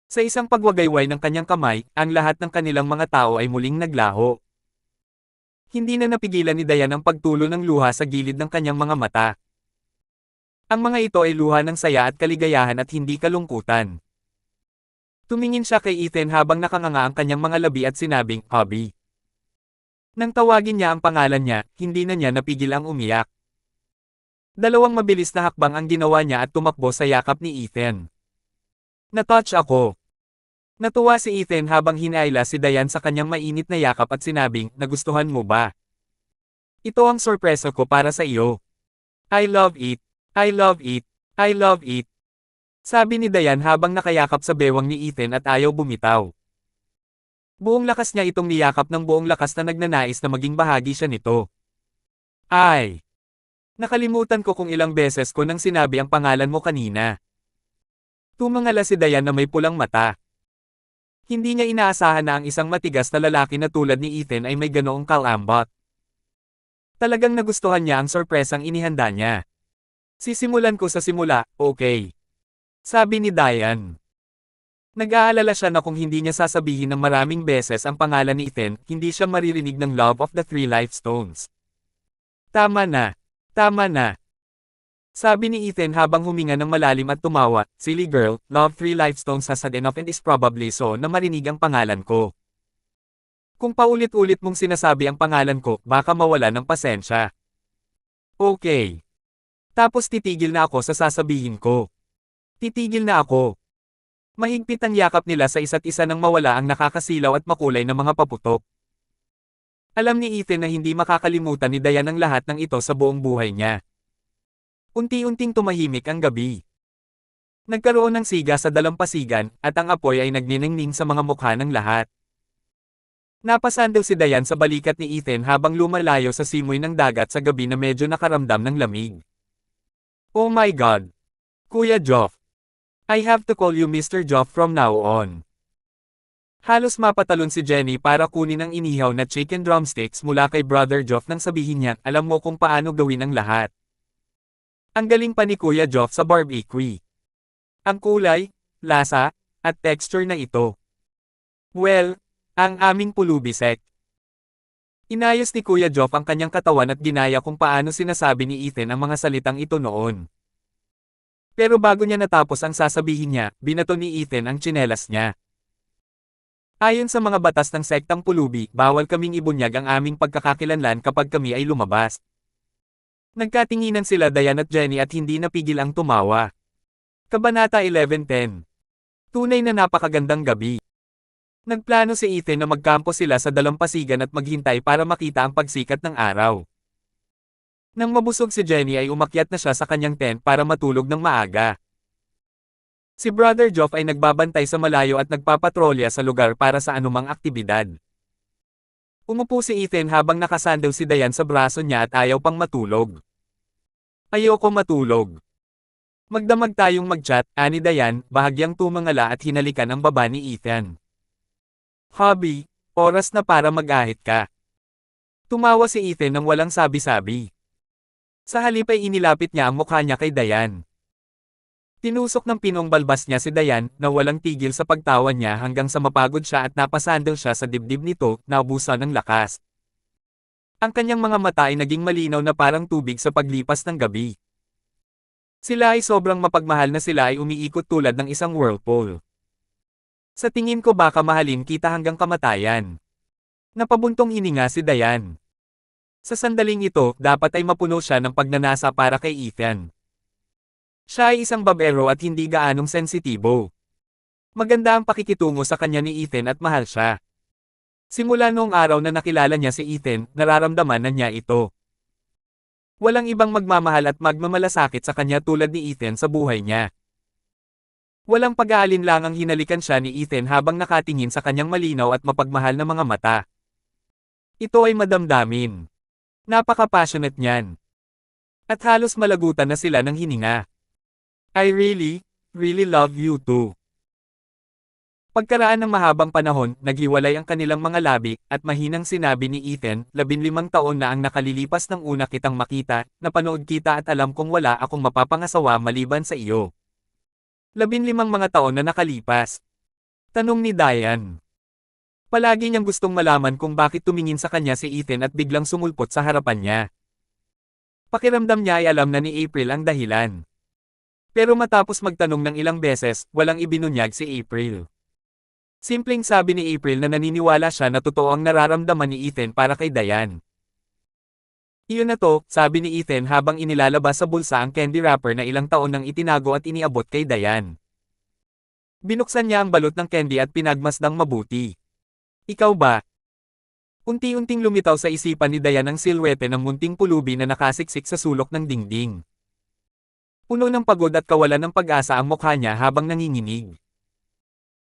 Speaker 1: Sa isang pagwagayway ng kanyang kamay, ang lahat ng kanilang mga tao ay muling naglaho. Hindi na napigilan ni Diane ang pagtulo ng luha sa gilid ng kanyang mga mata. Ang mga ito ay luha ng saya at kaligayahan at hindi kalungkutan. Tumingin siya kay Ethan habang nakanganga ang kanyang mga labi at sinabing, "Hubby." Nang tawagin niya ang pangalan niya, hindi na niya napigil ang umiyak. Dalawang mabilis na hakbang ang ginawa niya at tumakbo sa yakap ni Ethan. "Na-touch ako." Natuwa si Ethan habang hinaila si Diane sa kanyang mainit na yakap at sinabing, "Nagustuhan mo ba? Ito ang sorpresa ko para sa iyo. I love it. I love it. I love it." Sabi ni Diane habang nakayakap sa bewang ni Ethan at ayaw bumitaw. Buong lakas niya itong niyakap ng buong lakas na nagnanais na maging bahagi siya nito. Ay! Nakalimutan ko kung ilang beses ko nang sinabi ang pangalan mo kanina. Tumangala si Diane na may pulang mata. Hindi niya inaasahan na ang isang matigas na lalaki na tulad ni Ethan ay may ganoong kalambot. Talagang nagustuhan niya ang sorpresang inihanda niya. "Sisimulan ko sa simula, okay?" Sabi ni Diane. Nag-aalala siya na kung hindi niya sasabihin ng maraming beses ang pangalan ni Ethan, hindi siya maririnig ng Love of the Three Life Stones. Tama na. Tama na. Sabi ni Ethan habang huminga ng malalim at tumawa, "Silly girl, love 3 Lifestones has had enough and is probably so na marinig ang pangalan ko. Kung paulit-ulit mong sinasabi ang pangalan ko, baka mawala ng pasensya." Okay. Tapos titigil na ako sa sasabihin ko. Titigil na ako. Mahigpit ang yakap nila sa isa't isa nang mawala ang nakakasilaw at makulay na mga paputok. Alam ni Ethan na hindi makakalimutan ni Diane ang lahat ng ito sa buong buhay niya. Unti-unting tumahimik ang gabi. Nagkaroon ng siga sa dalampasigan, at ang apoy ay nagniningning sa mga mukha ng lahat. Napasandal si Diane sa balikat ni Ethan habang lumalayo sa simoy ng dagat sa gabi na medyo nakaramdam ng lamig. "Oh my God! Kuya Joff! I have to call you Mr. Joff from now on." Halos mapatalon si Jenny para kunin ang inihaw na chicken drumsticks mula kay Brother Joff nang sabihin niya, "Alam mo kung paano gawin ang lahat. Ang galing pa ni Kuya Joff sa barbecue. Ang kulay, lasa, at texture na ito. Well, ang aming pulubisek." Inayos ni Kuya Joff ang kanyang katawan at ginaya kung paano sinasabi ni Ethan ang mga salitang ito noon. Pero bago niya natapos ang sasabihin niya, binato ni Ethan ang tsinelas niya. Ayon sa mga batas ng sektang pulubi, bawal kaming ibunyag ang aming pagkakakilanlan kapag kami ay lumabas. Nagkatinginan sila Diane at Jenny at hindi napigil ang tumawa. Kabanata 11:10. Tunay na napakagandang gabi. Nagplano si Ethan na magkampo sila sa dalampasigan at maghintay para makita ang pagsikat ng araw. Nang mabusog si Jenny ay umakyat na siya sa kanyang tent para matulog ng maaga. Si Brother Joff ay nagbabantay sa malayo at nagpapatrolya sa lugar para sa anumang aktibidad. Umupo si Ethan habang nakasandal si Diane sa braso niya at ayaw pang matulog. "Ayoko matulog. Magdamag tayong mag-chat," ani Diane, bahagyang tumangala at hinalikan ang baba ni Ethan. "Hobby, oras na para mag-ahit ka." Tumawa si Ethan nang walang sabi-sabi. Sa halip ay inilapit niya ang mukha niya kay Diane. Tinusok ng pinong balbas niya si Diane, na walang tigil sa pagtawa niya hanggang sa mapagod siya at napasandal siya sa dibdib nito, naubusan ng lakas. Ang kanyang mga mata ay naging malinaw na parang tubig sa paglipas ng gabi. Sila ay sobrang mapagmahal na sila ay umiikot tulad ng isang whirlpool. "Sa tingin ko baka mahalin kita hanggang kamatayan." Napabuntong hininga si Diane. Sa sandaling ito, dapat ay mapuno siya ng pagnanasa para kay Ethan. Siya ay isang babero at hindi gaanong sensitibo. Maganda ang pakikitungo sa kanya ni Ethan at mahal siya. Simula noong araw na nakilala niya si Ethan, nararamdaman na niya ito. Walang ibang magmamahal at magmamalasakit sa kanya tulad ni Ethan sa buhay niya. Walang pag-aalinlangang hinalikan siya ni Ethan habang nakatingin sa kanyang malinaw at mapagmahal na mga mata. Ito ay madamdamin. Napaka-passionate niyan. At halos malagutan na sila ng hininga. "I really, really love you too." Pagkaraan ng mahabang panahon, naghiwalay ang kanilang mga labi, at mahinang sinabi ni Ethan, 15 taon na ang nakalilipas ng una kitang makita, napanood kita at alam kong wala akong mapapangasawa maliban sa iyo. 15 mga taon na nakalipas. Tanong ni Diane. Palagi niyang gustong malaman kung bakit tumingin sa kanya si Ethan at biglang sumulpot sa harapan niya. Pakiramdam niya ay alam na ni April ang dahilan. Pero matapos magtanong ng ilang beses, walang ibinunyag si April. Simpleng sabi ni April na naniniwala siya na totoo ang nararamdaman ni Ethan para kay Diane. "Iyon na to," sabi ni Ethan habang inilalabas sa bulsa ang candy wrapper na ilang taon nang itinago at iniabot kay Diane. Binuksan niya ang balot ng candy at pinagmasdang mabuti. "Ikaw ba?" Unti-unting lumitaw sa isipan ni Diane ang silwete ng munting pulubi na nakasiksik sa sulok ng dingding. Puno ng pagod at kawalan ng pag-asa ang mukha niya habang nanginginig.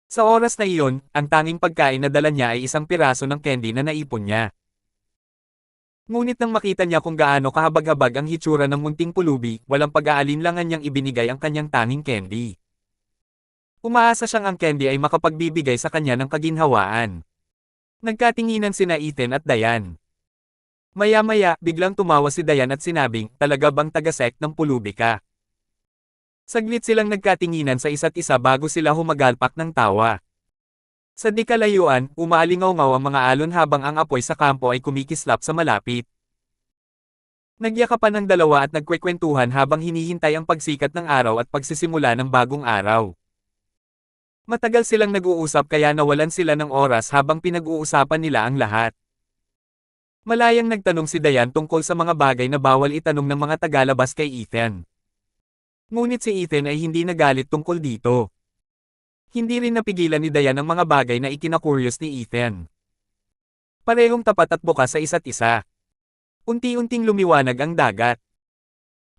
Speaker 1: Sa oras na iyon, ang tanging pagkain na dala niya ay isang piraso ng candy na naipon niya. Ngunit nang makita niya kung gaano kahabag-habag ang hitsura ng munting pulubi, walang pag-aalinlangan niyang ibinigay ang kanyang tanging candy. Umaasa siyang ang candy ay makapagbibigay sa kanya ng kaginhawaan. Nagkatinginan sina Ethan at Diane. Maya-maya, biglang tumawa si Diane at sinabing, "Talaga bang taga-sect ng pulubi ka?" Saglit silang nagkatinginan sa isa't isa bago sila humagalpak ng tawa. Sa di kalayuan, umaalingaw-ngaw ang mga alon habang ang apoy sa kampo ay kumikislap sa malapit. Nagyakapan ang dalawa at nagkwekwentuhan habang hinihintay ang pagsikat ng araw at pagsisimula ng bagong araw. Matagal silang nag-uusap kaya nawalan sila ng oras habang pinag-uusapan nila ang lahat. Malayang nagtanong si Diane tungkol sa mga bagay na bawal itanong ng mga tagalabas kay Ethan. Ngunit si Ethan ay hindi nagalit tungkol dito. Hindi rin napigilan ni Diane ang mga bagay na ikinakuryos ni Ethan. Parehong tapat at bukas sa isa't isa. Unti-unting lumiwanag ang dagat.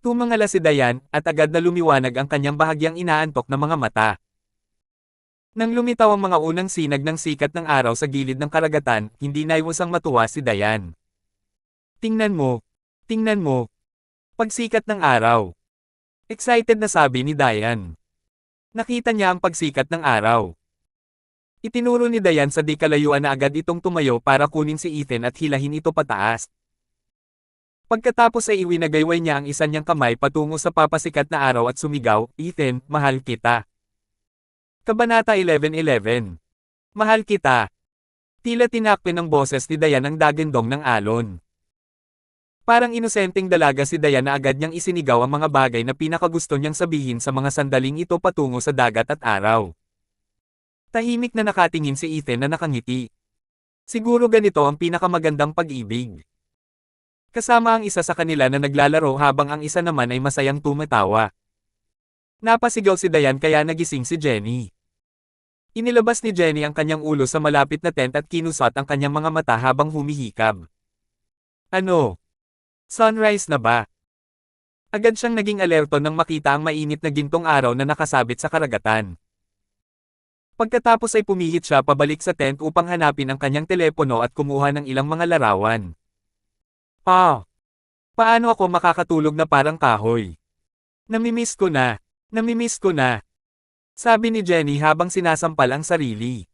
Speaker 1: Tumangala si Diane at agad na lumiwanag ang kanyang bahagyang inaantok na mga mata. Nang lumitaw ang mga unang sinag ng sikat ng araw sa gilid ng karagatan, hindi naiwasang matuwa si Diane. Tingnan mo. Tingnan mo. Pagsikat ng araw. Excited na sabi ni Diane. Nakita niya ang pagsikat ng araw. Itinuro ni Diane sa di kalayuan na agad itong tumayo para kunin si Ethan at hilahin ito pataas. Pagkatapos ay iwinagayway niya ang isa niyang kamay patungo sa papasikat na araw at sumigaw, "Ethan, mahal kita." Kabanata 11:11. Mahal kita. Tila tinakpin ng boses ni Diane ang dagandong ng alon. Parang inosenteng dalaga si Diane na agad niyang isinigaw ang mga bagay na pinakagusto niyang sabihin sa mga sandaling ito patungo sa dagat at araw. Tahimik na nakatingin si Ethan na nakangiti. Siguro ganito ang pinakamagandang pag-ibig. Kasama ang isa sa kanila na naglalaro habang ang isa naman ay masayang tumatawa. Napasigaw si Diane kaya nagising si Jenny. Inilabas ni Jenny ang kanyang ulo sa malapit na tent at kinusat ang kanyang mga mata habang humihikab. Ano? Sunrise na ba? Agad siyang naging alerto nang makita ang mainit na gintong araw na nakasabit sa karagatan. Pagkatapos ay pumihit siya pabalik sa tent upang hanapin ang kanyang telepono at kumuha ng ilang mga larawan. Paano ako makakatulog na parang kahoy? Namimiss ko na. Namimiss ko na. Sabi ni Jenny habang sinasampal ang sarili.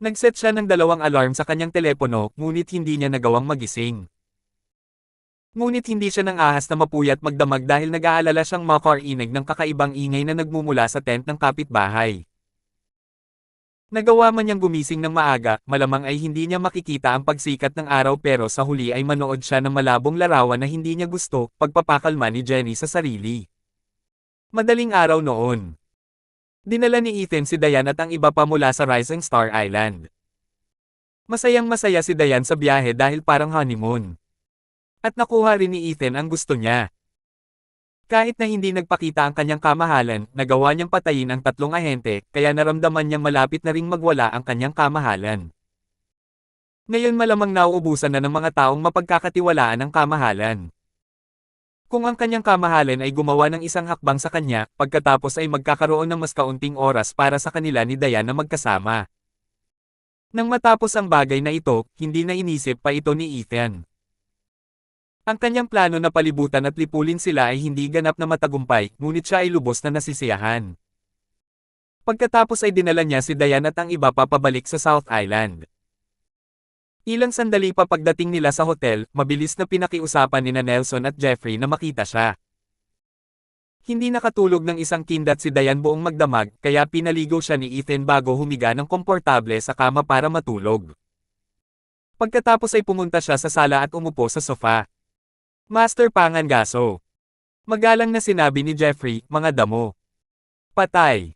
Speaker 1: Nagset siya ng 2 alarm sa kanyang telepono, ngunit hindi niya nagawang magising. Ngunit hindi siya nang ahas na mapuyat magdamag dahil nag-aalala siyang makarinig ng kakaibang ingay na nagmumula sa tent ng kapitbahay. Nagawa man niyang gumising ng maaga, malamang ay hindi niya makikita ang pagsikat ng araw pero sa huli ay manood siya ng malabong larawan na hindi niya gusto, pagpapakalma ni Jenny sa sarili. Madaling araw noon. Dinala ni Ethan si Diane at ang iba pa mula sa Rising Star Island. Masayang-masaya si Diane sa biyahe dahil parang honeymoon. At nakuha rin ni Ethan ang gusto niya. Kahit na hindi nagpakita ang kanyang kamahalan, nagawa niyang patayin ang 3 ahente, kaya naramdaman niyang malapit na ring magwala ang kanyang kamahalan. Ngayon malamang nauubusan na ng mga taong mapagkakatiwalaan ang kamahalan. Kung ang kanyang kamahalan ay gumawa ng isang hakbang sa kanya, pagkatapos ay magkakaroon ng mas kaunting oras para sa kanila ni Diane na magkasama. Nang matapos ang bagay na ito, hindi na inisip pa ito ni Ethan. Ang kanyang plano na palibutan at lipulin sila ay hindi ganap na matagumpay, ngunit siya ay lubos na nasisiyahan. Pagkatapos ay dinala niya si Diane at ang iba pa pabalik sa South Island. Ilang sandali pa pagdating nila sa hotel, mabilis na pinakiusapan nina Nelson at Jeffrey na makita siya. Hindi nakatulog ng isang kindat si Diane buong magdamag, kaya pinaligo siya ni Ethan bago humiga ng komportable sa kama para matulog. Pagkatapos ay pumunta siya sa sala at umupo sa sofa. Master Pangangaso. Magalang na sinabi ni Jeffrey, mga damo. Patay.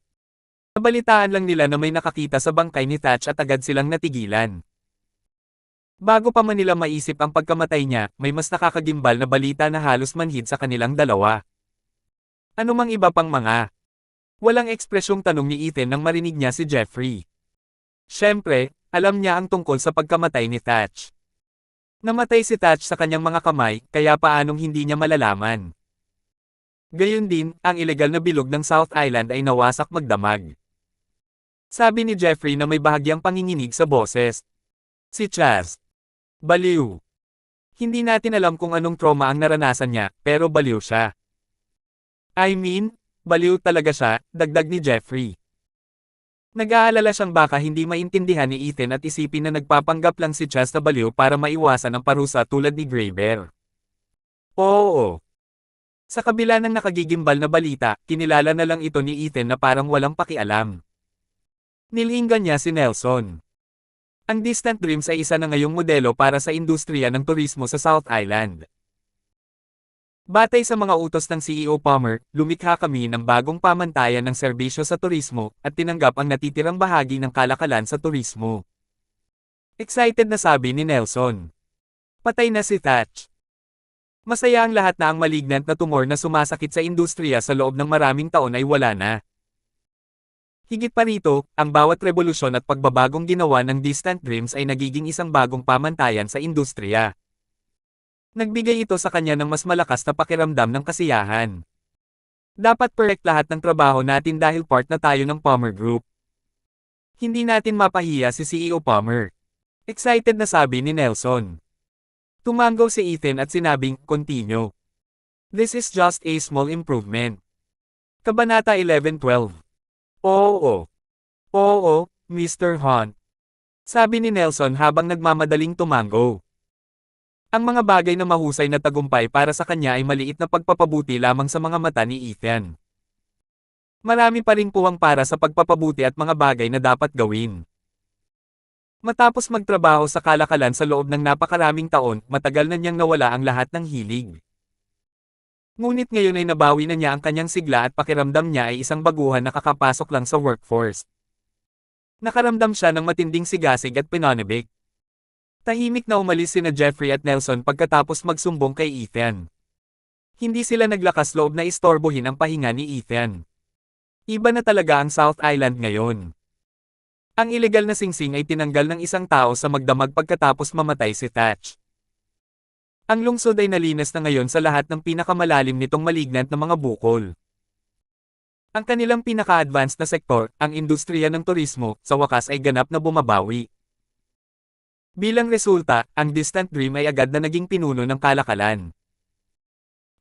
Speaker 1: Nabalitaan lang nila na may nakakita sa bangkay ni Thatch at agad silang natigilan. Bago pa man nila maisip ang pagkamatay niya, may mas nakakagimbal na balita na halos manhid sa kanilang dalawa. Ano mang iba pang mga. Walang ekspresyong tanong ni Ethan nang marinig niya si Jeffrey. Siyempre, alam niya ang tungkol sa pagkamatay ni Thatch. Namatay si Thatch sa kanyang mga kamay, kaya paanong hindi niya malalaman. Gayon din, ang ilegal na bilog ng South Island ay nawasak magdamag. Sabi ni Jeffrey na may bahagyang panginginig sa boses. Si Chaz. Baliw. Hindi natin alam kung anong trauma ang naranasan niya, pero baliw siya. I mean, baliw talaga siya, dagdag ni Jeffrey. Nag-aalala siyang baka hindi maintindihan ni Ethan at isipin na nagpapanggap lang si Chaz na baliw para maiwasan ang parusa tulad ni Grey Bear. Oo. Sa kabila ng nakagigimbal na balita, kinilala na lang ito ni Ethan na parang walang pakialam. Nilinggan niya si Nelson. Ang Distant Dreams ay isa na ngayong modelo para sa industriya ng turismo sa South Island. Batay sa mga utos ng CEO Palmer, lumikha kami ng bagong pamantayan ng serbisyo sa turismo at tinanggap ang natitirang bahagi ng kalakalan sa turismo. Excited na sabi ni Nelson. Patay na si Thatch. Masaya ang lahat na ang malignant na tumor na sumasakit sa industriya sa loob ng maraming taon ay wala na. Higit pa rito, ang bawat revolusyon at pagbabagong ginawa ng Distant Dreams ay nagiging isang bagong pamantayan sa industriya. Nagbigay ito sa kanya ng mas malakas na pakiramdam ng kasiyahan. Dapat perfect lahat ng trabaho natin dahil part na tayo ng Palmer Group. Hindi natin mapahiya si CEO Palmer. Excited na sabi ni Nelson. Tumango si Ethan at sinabing, continue. This is just a small improvement. Kabanata 11:12. Oo. Oo, Mr. Hunt. Sabi ni Nelson habang nagmamadaling tumango. Ang mga bagay na mahusay na tagumpay para sa kanya ay maliit na pagpapabuti lamang sa mga mata ni Ethan. Marami pa ring puwang para sa pagpapabuti at mga bagay na dapat gawin. Matapos magtrabaho sa kalakalan sa loob ng napakaraming taon, matagal na niyang nawala ang lahat ng hilig. Ngunit ngayon ay nabawi na niya ang kanyang sigla at pakiramdam niya ay isang baguhan na kakapasok lang sa workforce. Nakaramdam siya ng matinding sigasig at pinanibik. Tahimik na umalis sina Jeffrey at Nelson pagkatapos magsumbong kay Ethan. Hindi sila naglakas loob na istorbohin ang pahinga ni Ethan. Iba na talaga ang South Island ngayon. Ang ilegal na singsing ay tinanggal ng isang tao sa magdamag pagkatapos mamatay si Thatch. Ang lungsod ay nalinas na ngayon sa lahat ng pinakamalalim nitong malignant na mga bukol. Ang kanilang pinaka-advanced na sektor, ang industriya ng turismo, sa wakas ay ganap na bumabawi. Bilang resulta, ang Distant Dream ay agad na naging pinuno ng kalakalan.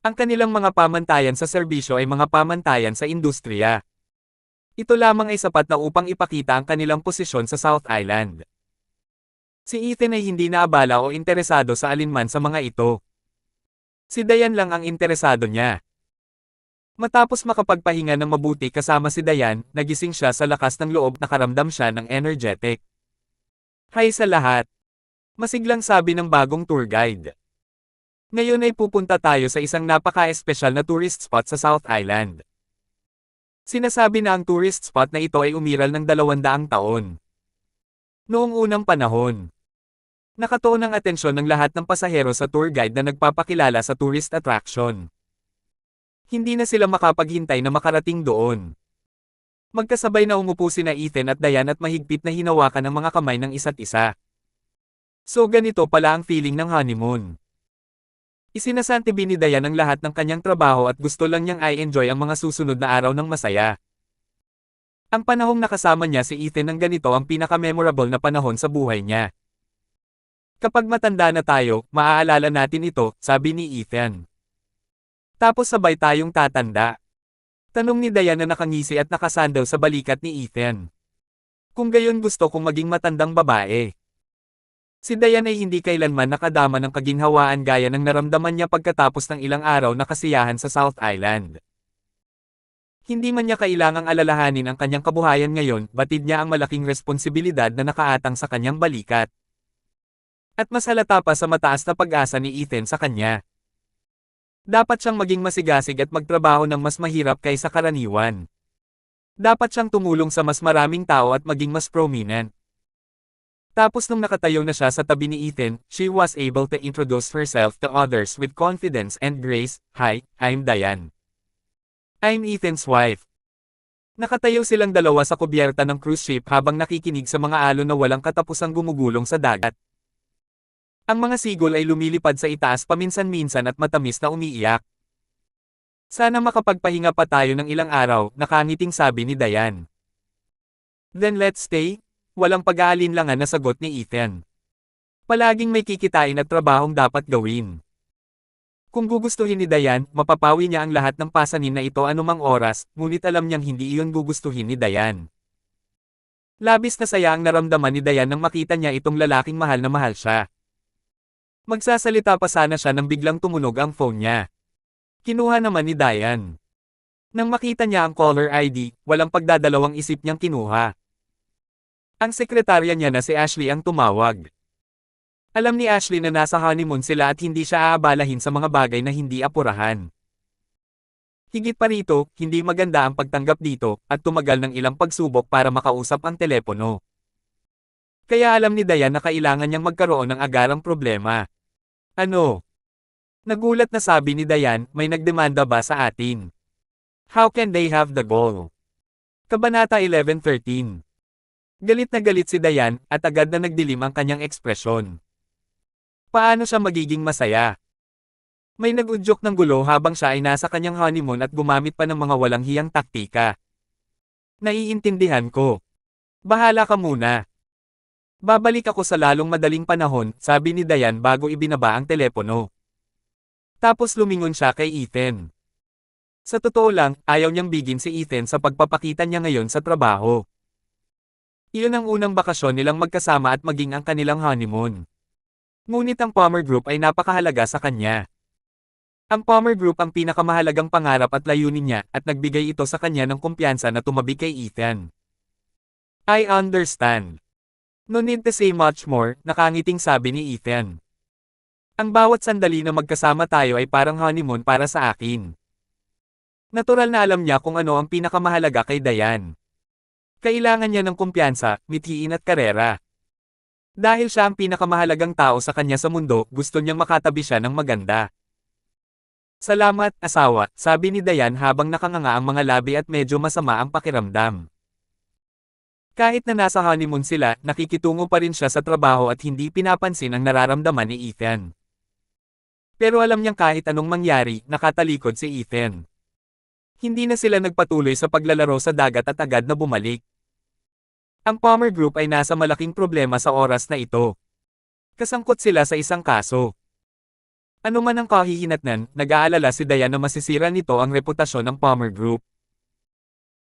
Speaker 1: Ang kanilang mga pamantayan sa serbisyo ay mga pamantayan sa industriya. Ito lamang ay sapat na upang ipakita ang kanilang posisyon sa South Island. Si Ethan ay hindi naabala o interesado sa alinman sa mga ito. Si Diane lang ang interesado niya. Matapos makapagpahinga ng mabuti kasama si Diane, nagising siya sa lakas ng loob na karamdam siya ng energetic. Hi sa lahat! Masiglang sabi ng bagong tour guide. Ngayon ay pupunta tayo sa isang napaka-espesyal na tourist spot sa South Island. Sinasabi na ang tourist spot na ito ay umiral ng 200 taon. Noong unang panahon, nakatuon ang atensyon ng lahat ng pasahero sa tour guide na nagpapakilala sa tourist attraction. Hindi na sila makapaghintay na makarating doon. Magkasabay na umupo sina Ethan at Diane at mahigpit na hinawakan ang mga kamay ng isa't isa. So ganito pala ang feeling ng honeymoon. Isinasantabi ni Diane ang lahat ng kanyang trabaho at gusto lang niyang i-enjoy ang mga susunod na araw ng masaya. Ang panahong nakasama niya si Ethan ng ganito ang pinaka-memorable na panahon sa buhay niya. Kapag matanda na tayo, maaalala natin ito, sabi ni Ethan. Tapos sabay tayong tatanda. Tanong ni Diane na nakangisi at nakasandal sa balikat ni Ethan. Kung gayon gusto kong maging matandang babae. Si Diane ay hindi kailanman nakadama ng kaginhawaan gaya ng naramdaman niya pagkatapos ng ilang araw na kasiyahan sa South Island. Hindi man niya kailangang alalahanin ang kanyang kabuhayan ngayon, batid niya ang malaking responsibilidad na nakaatang sa kanyang balikat. At mas halata pa sa mataas na pag-asa ni Ethan sa kanya. Dapat siyang maging masigasig at magtrabaho ng mas mahirap kaysa karaniwan. Dapat siyang tumulong sa mas maraming tao at maging mas prominent. Tapos nung nakatayo na siya sa tabi ni Ethan, she was able to introduce herself to others with confidence and grace. Hi, I'm Diane. I'm Ethan's wife. Nakatayo silang dalawa sa kubyerta ng cruise ship habang nakikinig sa mga alon na walang katapusang gumugulong sa dagat. Ang mga sigol ay lumilipad sa itaas paminsan-minsan at matamis na umiiyak. Sana makapagpahinga pa tayo ng ilang araw, nakangiting sabi ni Diane. Then let's stay? Walang pag-aalinlangan na sagot ni Ethan. Palaging may kikitain at trabahong dapat gawin. Kung gugustuhin ni Diane, mapapawi niya ang lahat ng pasanin na ito anumang oras, ngunit alam niyang hindi iyon gugustuhin ni Diane. Labis na saya ang naramdaman ni Diane nang makita niya itong lalaking mahal na mahal siya. Magsasalita pa sana siya nang biglang tumunog ang phone niya. Kinuha naman ni Diane. Nang makita niya ang caller ID, walang pagdadalawang isip niyang kinuha. Ang sekretarya niya na si Ashley ang tumawag. Alam ni Ashley na nasa honeymoon sila at hindi siya aabalahin sa mga bagay na hindi apurahan. Higit pa rito, hindi maganda ang pagtanggap dito, at tumagal ng ilang pagsubok para makausap ang telepono. Kaya alam ni Diane na kailangan niyang magkaroon ng agarang problema. Ano? Nagulat na sabi ni Diane, may nagdemanda ba sa atin? How can they have the goal? Kabanata 11:13. Galit na galit si Diane, at agad na nagdilim ang kanyang ekspresyon. Paano siya magiging masaya? May nag-udyok ng gulo habang siya ay nasa kanyang honeymoon at gumamit pa ng mga walang hiyang taktika. Naiintindihan ko. Bahala ka muna. Babalik ako sa lalong madaling panahon, sabi ni Diane bago ibinaba ang telepono. Tapos lumingon siya kay Ethan. Sa totoo lang, ayaw niyang bigin si Ethan sa pagpapakita niya ngayon sa trabaho. Iyon ang unang bakasyon nilang magkasama at maging ang kanilang honeymoon. Ngunit ang Palmer Group ay napakahalaga sa kanya. Ang Palmer Group ang pinakamahalagang pangarap at layunin niya at nagbigay ito sa kanya ng kumpiyansa na tumabi kay Ethan. I understand. No need to say much more, nakangiting sabi ni Ethan. Ang bawat sandali na magkasama tayo ay parang honeymoon para sa akin. Natural na alam niya kung ano ang pinakamahalaga kay Diane. Kailangan niya ng kumpiyansa, mithiin at karera. Dahil siya ang pinakamahalagang tao sa kanya sa mundo, gusto niyang makatabi siya ng maganda. Salamat, asawa, sabi ni Diane habang nakanganga ang mga labi at medyo masama ang pakiramdam. Kahit na nasa honeymoon sila, nakikitungo pa rin siya sa trabaho at hindi pinapansin ang nararamdaman ni Ethan. Pero alam niyang kahit anong mangyari, nakatalikod si Ethan. Hindi na sila nagpatuloy sa paglalaro sa dagat at agad na bumalik. Ang Palmer Group ay nasa malaking problema sa oras na ito. Kasangkot sila sa isang kaso. Ano man ang kahihinatnan, nag-aalala si Diane na masisira nito ang reputasyon ng Palmer Group.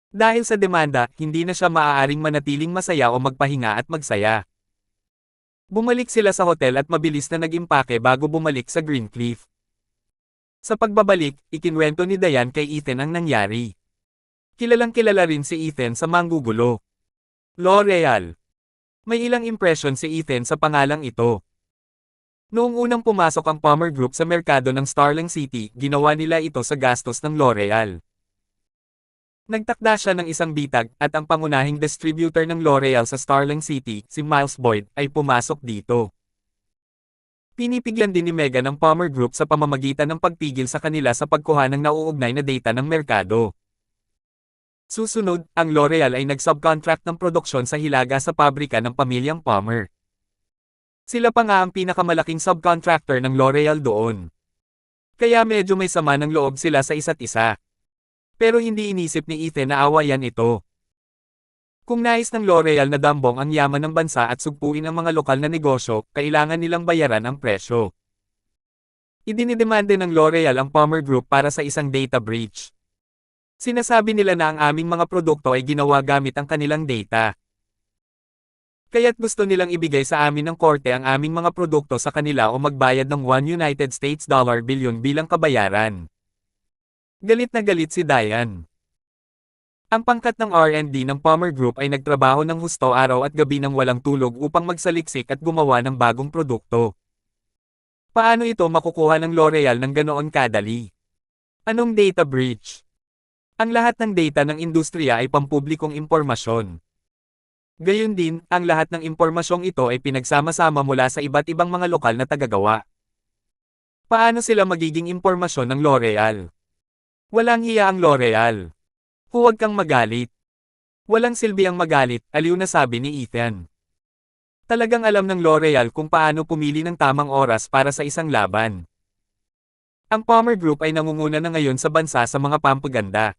Speaker 1: Dahil sa demanda, hindi na siya maaaring manatiling masaya o magpahinga at magsaya. Bumalik sila sa hotel at mabilis na nag-impake bago bumalik sa Greencliff. Sa pagbabalik, ikinwento ni Diane kay Ethan ang nangyari. Kilalang kilala rin si Ethan sa manggugulo. L'Oreal. May ilang impression si Ethan sa pangalang ito. Noong unang pumasok ang Palmer Group sa merkado ng Starling City, ginawa nila ito sa gastos ng L'Oreal. Nagtakda siya ng isang bitag, at ang pangunahing distributor ng L'Oreal sa Starling City, si Miles Boyd, ay pumasok dito. Pinipigyan din ni Megan ang Palmer Group sa pamamagitan ng pagpigil sa kanila sa pagkuha ng nauugnay na data ng merkado. Susunod, ang L'Oreal ay nag-subcontract ng produksyon sa hilaga sa pabrika ng pamilyang Palmer. Sila pa nga ang pinakamalaking subcontractor ng L'Oreal doon. Kaya medyo may sama ng loob sila sa isa't isa. Pero hindi inisip ni Ethan na awayan ito. Kung nais ng L'Oreal na dambong ang yaman ng bansa at sugpuin ang mga lokal na negosyo, kailangan nilang bayaran ang presyo. Idinidemande ng L'Oreal ang Palmer Group para sa isang data breach. Sinasabi nila na ang aming mga produkto ay ginawa gamit ang kanilang data. Kaya't gusto nilang ibigay sa amin ng korte ang aming mga produkto sa kanila o magbayad ng $1 billion bilang kabayaran. Galit na galit si Diane. Ang pangkat ng R&D ng Palmer Group ay nagtrabaho ng husto araw at gabi ng walang tulog upang magsaliksik at gumawa ng bagong produkto. Paano ito makukuha ng L'Oreal ng ganoon kadali? Anong data breach? Ang lahat ng data ng industriya ay pampublikong impormasyon. Gayun din, ang lahat ng impormasyong ito ay pinagsama-sama mula sa iba't ibang mga lokal na tagagawa. Paano sila magiging impormasyon ng L'Oreal? Walang hiya ang L'Oreal. Huwag kang magalit. Walang silbi ang magalit, aliw na sabi ni Ethan. Talagang alam ng L'Oreal kung paano pumili ng tamang oras para sa isang laban. Ang Palmer Group ay nangunguna na ngayon sa bansa sa mga pampaganda.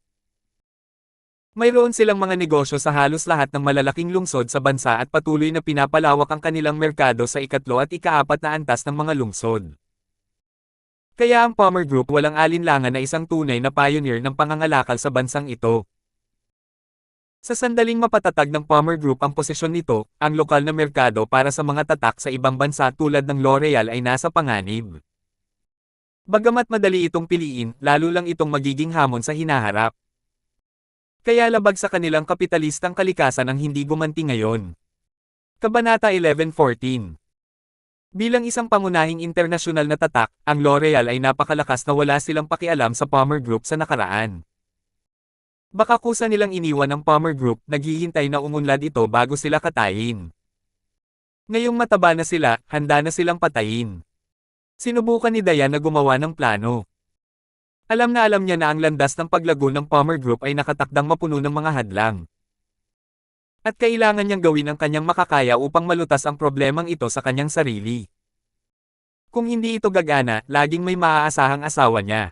Speaker 1: Mayroon silang mga negosyo sa halos lahat ng malalaking lungsod sa bansa at patuloy na pinapalawak ang kanilang merkado sa ikatlo at ika-4 na antas ng mga lungsod. Kaya ang Palmer Group walang alinlangan na isang tunay na pioneer ng pangangalakal sa bansang ito. Sa sandaling mapatatag ng Palmer Group ang posisyon nito, ang lokal na merkado para sa mga tatak sa ibang bansa tulad ng L'Oreal ay nasa panganib. Bagamat madali itong piliin, lalo lang itong magiging hamon sa hinaharap. Kaya labag sa kanilang kapitalistang kalikasan ang hindi gumanti ngayon. Kabanata 11:14. Bilang isang pangunahing internasyonal na tatak, ang L'Oreal ay napakalakas na wala silang pakialam sa Palmer Group sa nakaraan. Baka kusa nilang iniwan ang Palmer Group, naghihintay na umunlad ito bago sila katayin. Ngayong mataba na sila, handa na silang patayin. Sinubukan ni Diane na gumawa ng plano. Alam niya na ang landas ng paglago ng Palmer Group ay nakatakdang mapuno ng mga hadlang. At kailangan niyang gawin ang kanyang makakaya upang malutas ang problemang ito sa kanyang sarili. Kung hindi ito gagana, laging may maaasahang asawa niya.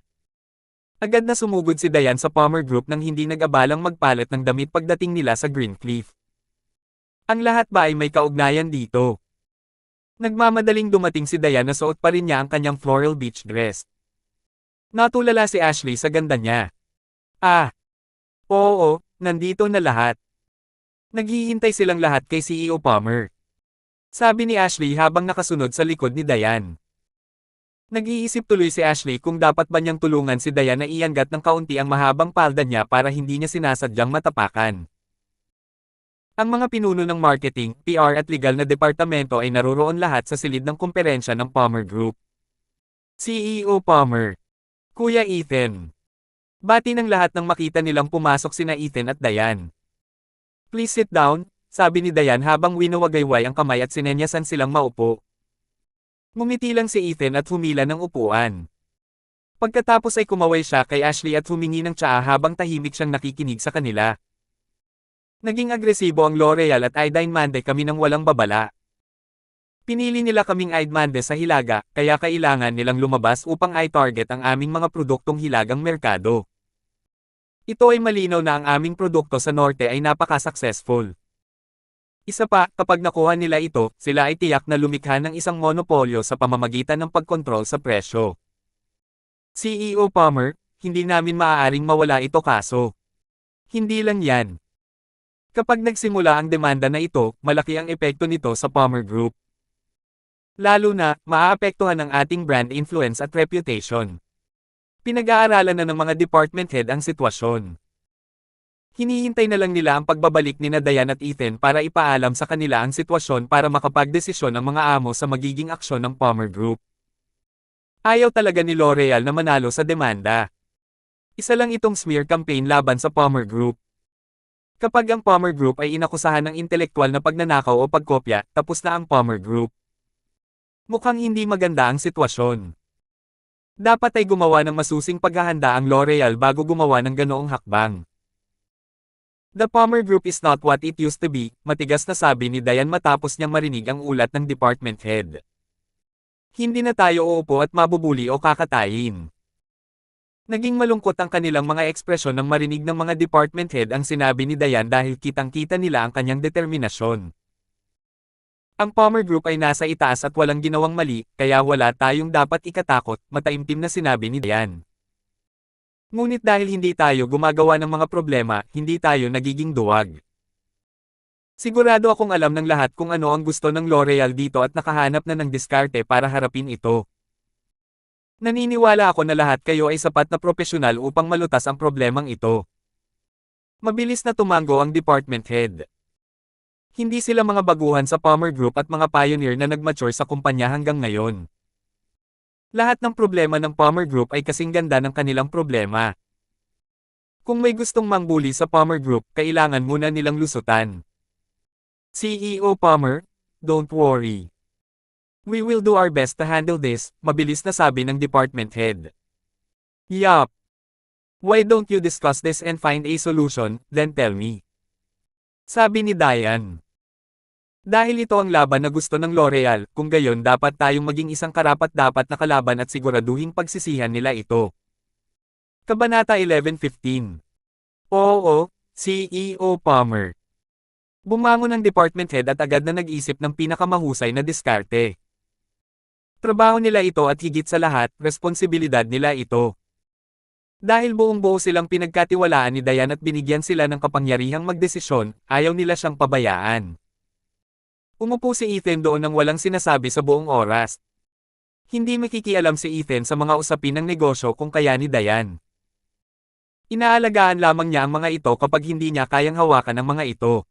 Speaker 1: Agad na sumugod si Diane sa Palmer Group nang hindi nag-abalang magpalit ng damit pagdating nila sa Greencliff. Ang lahat ba ay may kaugnayan dito? Nagmamadaling dumating si Diane na suot pa rin niya ang kanyang floral beach dress. Natulala si Ashley sa ganda niya. Ah! Oo, nandito na lahat. Naghihintay silang lahat kay CEO Palmer. Sabi ni Ashley habang nakasunod sa likod ni Diane. Nag-iisip tuloy si Ashley kung dapat ba niyang tulungan si Diane na ianggat ng kaunti ang mahabang palda niya para hindi niya sinasadyang matapakan. Ang mga pinuno ng marketing, PR at legal na departamento ay naroroon lahat sa silid ng kumperensya ng Palmer Group. CEO Palmer. Kuya Ethan. Bati ng lahat nang makita nilang pumasok sina Ethan at Diane. Please sit down, sabi ni Diane habang winawagayway ang kamay at sinenyasan silang maupo. Ngumiti lang si Ethan at humila ng upuan. Pagkatapos ay kumaway siya kay Ashley at humingi ng tsaa habang tahimik siyang nakikinig sa kanila. Naging agresibo ang L'Oreal at Idine Mande kami nang walang babala. Pinili nila kaming Idine Mande sa Hilaga, kaya kailangan nilang lumabas upang i-target ang aming mga produktong hilagang merkado. Ito ay malinaw na ang aming produkto sa Norte ay napaka-successful. Isa pa, kapag nakuha nila ito, sila ay tiyak na lumikha ng isang monopolyo sa pamamagitan ng pagkontrol sa presyo. CEO Palmer, hindi namin maaaring mawala ito kaso. Hindi lang yan. Kapag nagsimula ang demanda na ito, malaki ang epekto nito sa Palmer Group. Lalo na, maaapektuhan ang ating brand influence at reputation. Pinag-aaralan na ng mga department head ang sitwasyon. Hinihintay na lang nila ang pagbabalik ni Diane at Ethan para ipaalam sa kanila ang sitwasyon para makapagdesisyon ang mga amo sa magiging aksyon ng Palmer Group. Ayaw talaga ni L'Oreal na manalo sa demanda. Isa lang itong smear campaign laban sa Palmer Group. Kapag ang Palmer Group ay inakusahan ng intelektual na pagnanakaw o pagkopya, tapos na ang Palmer Group. Mukhang hindi maganda ang sitwasyon. Dapat ay gumawa ng masusing paghahanda ang L'Oreal bago gumawa ng ganoong hakbang. The Palmer Group is not what it used to be, matigas na sabi ni Diane matapos niyang marinig ang ulat ng department head. Hindi na tayo uupo at mabubuli o kakatayin. Naging malungkot ang kanilang mga ekspresyon nang marinig ng mga department head ang sinabi ni Diane dahil kitang-kita nila ang kanyang determinasyon. Ang Palmer Group ay nasa itaas at walang ginawang mali, kaya wala tayong dapat ikatakot, mataimtim na sinabi ni Diane. Ngunit dahil hindi tayo gumagawa ng mga problema, hindi tayo nagiging duwag. Sigurado akong alam ng lahat kung ano ang gusto ng L'Oreal dito at nakahanap na ng diskarte para harapin ito. Naniniwala ako na lahat kayo ay sapat na propesyonal upang malutas ang problemang ito. Mabilis na tumango ang department head. Hindi sila mga baguhan sa Palmer Group at mga pioneer na nagmature sa kumpanya hanggang ngayon. Lahat ng problema ng Palmer Group ay kasing ganda ng kanilang problema. Kung may gustong mangbuli sa Palmer Group, kailangan muna nilang lusutan. CEO Palmer, don't worry. We will do our best to handle this, mabilis na sabi ng department head. Yup. Why don't you discuss this and find a solution, then tell me? Sabi ni Diane. Dahil ito ang laban na gusto ng L'Oreal, kung gayon dapat tayong maging isang karapat-dapat na kalaban at siguraduhing pagsisihan nila ito. Kabanata 11:15. Oo, CEO Palmer. Bumangon ang department head at agad na nag-isip ng pinakamahusay na diskarte. Trabaho nila ito at higit sa lahat, responsibilidad nila ito. Dahil buong-buo silang pinagkatiwalaan ni Diane at binigyan sila ng kapangyarihang magdesisyon, ayaw nila siyang pabayaan. Umupo si Ethan doon nang walang sinasabi sa buong oras. Hindi makikialam si Ethan sa mga usapin ng negosyo kung kaya ni Diane. Inaalagaan lamang niya ang mga ito kapag hindi niya kayang hawakan ang mga ito.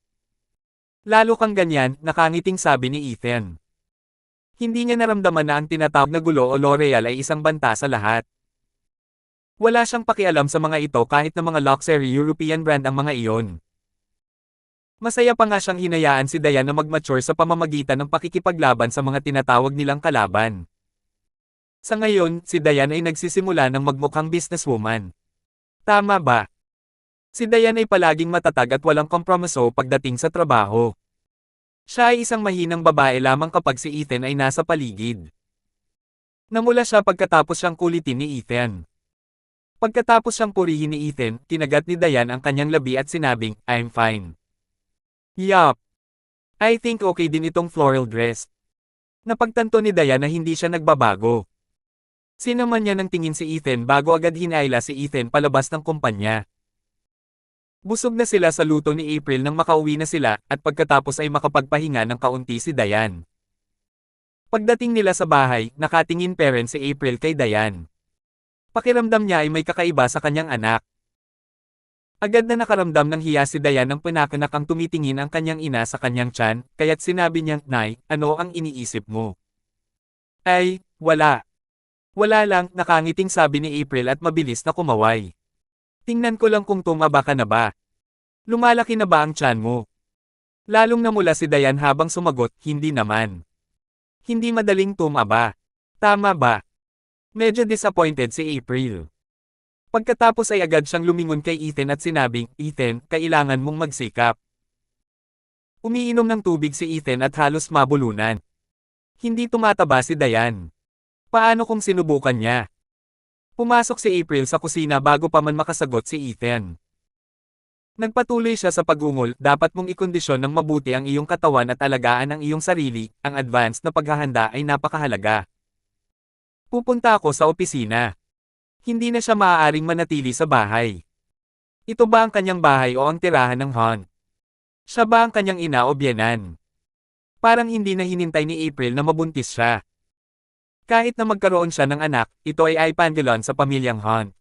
Speaker 1: Lalo kang ganyan, nakangiting sabi ni Ethan. Hindi niya naramdaman na ang tinatawag na gulo o L'Oreal ay isang banta sa lahat. Wala siyang pakialam sa mga ito kahit na mga luxury European brand ang mga iyon. Masaya pa nga siyang hinayaan si Diane na mag-mature sa pamamagitan ng pakikipaglaban sa mga tinatawag nilang kalaban. Sa ngayon, si Diane ay nagsisimula ng magmukhang businesswoman. Tama ba? Si Diane ay palaging matatag at walang kompromiso pagdating sa trabaho. Siya ay isang mahinang babae lamang kapag si Ethan ay nasa paligid. Namula siya pagkatapos siyang kulitin ni Ethan. Pagkatapos siyang purihin ni Ethan, kinagat ni Diane ang kanyang labi at sinabing, "I'm fine." Yup. I think okay din itong floral dress. Napagtanto ni Diane na hindi siya nagbabago. Sinaman niya ng tingin si Ethan bago agad hinayla si Ethan palabas ng kumpanya. Busog na sila sa luto ni April nang makauwi na sila at pagkatapos ay makapagpahinga ng kaunti si Diane. Pagdating nila sa bahay, nakatingin pa rin si April kay Diane. Pakiramdam niya ay may kakaiba sa kanyang anak. Agad na nakaramdam ng hiya si Diane nang pinakanak ang tumitingin ang kanyang ina sa kanyang tiyan, kaya't sinabi niyang, "Nay, ano ang iniisip mo?" "Ay, wala. Wala lang," nakangiting sabi ni April at mabilis na kumaway. "Tingnan ko lang kung tumaba ka na ba. Lumalaki na ba ang tiyan mo?" Lalong namula si Diane habang sumagot, "Hindi naman. Hindi madaling tumaba. Tama ba?" Medyo disappointed si April. Pagkatapos ay agad siyang lumingon kay Ethan at sinabing, "Ethan, kailangan mong magsikap." Umiinom ng tubig si Ethan at halos mabulunan. Hindi tumataba si Diane. Paano kung sinubukan niya? Pumasok si April sa kusina bago pa man makasagot si Ethan. Nagpatuloy siya sa pag-ungol, "Dapat mong ikondisyon ng mabuti ang iyong katawan at alagaan ang iyong sarili, ang advanced na paghahanda ay napakahalaga. Pupunta ako sa opisina." Hindi na siya maaaring manatili sa bahay. Ito ba ang kanyang bahay o ang tirahan ng Han? Siya ba ang kanyang ina o biyenan? Parang hindi na hinintay ni April na mabuntis siya. Kahit na magkaroon siya ng anak, ito ay ipangilon sa pamilyang Han.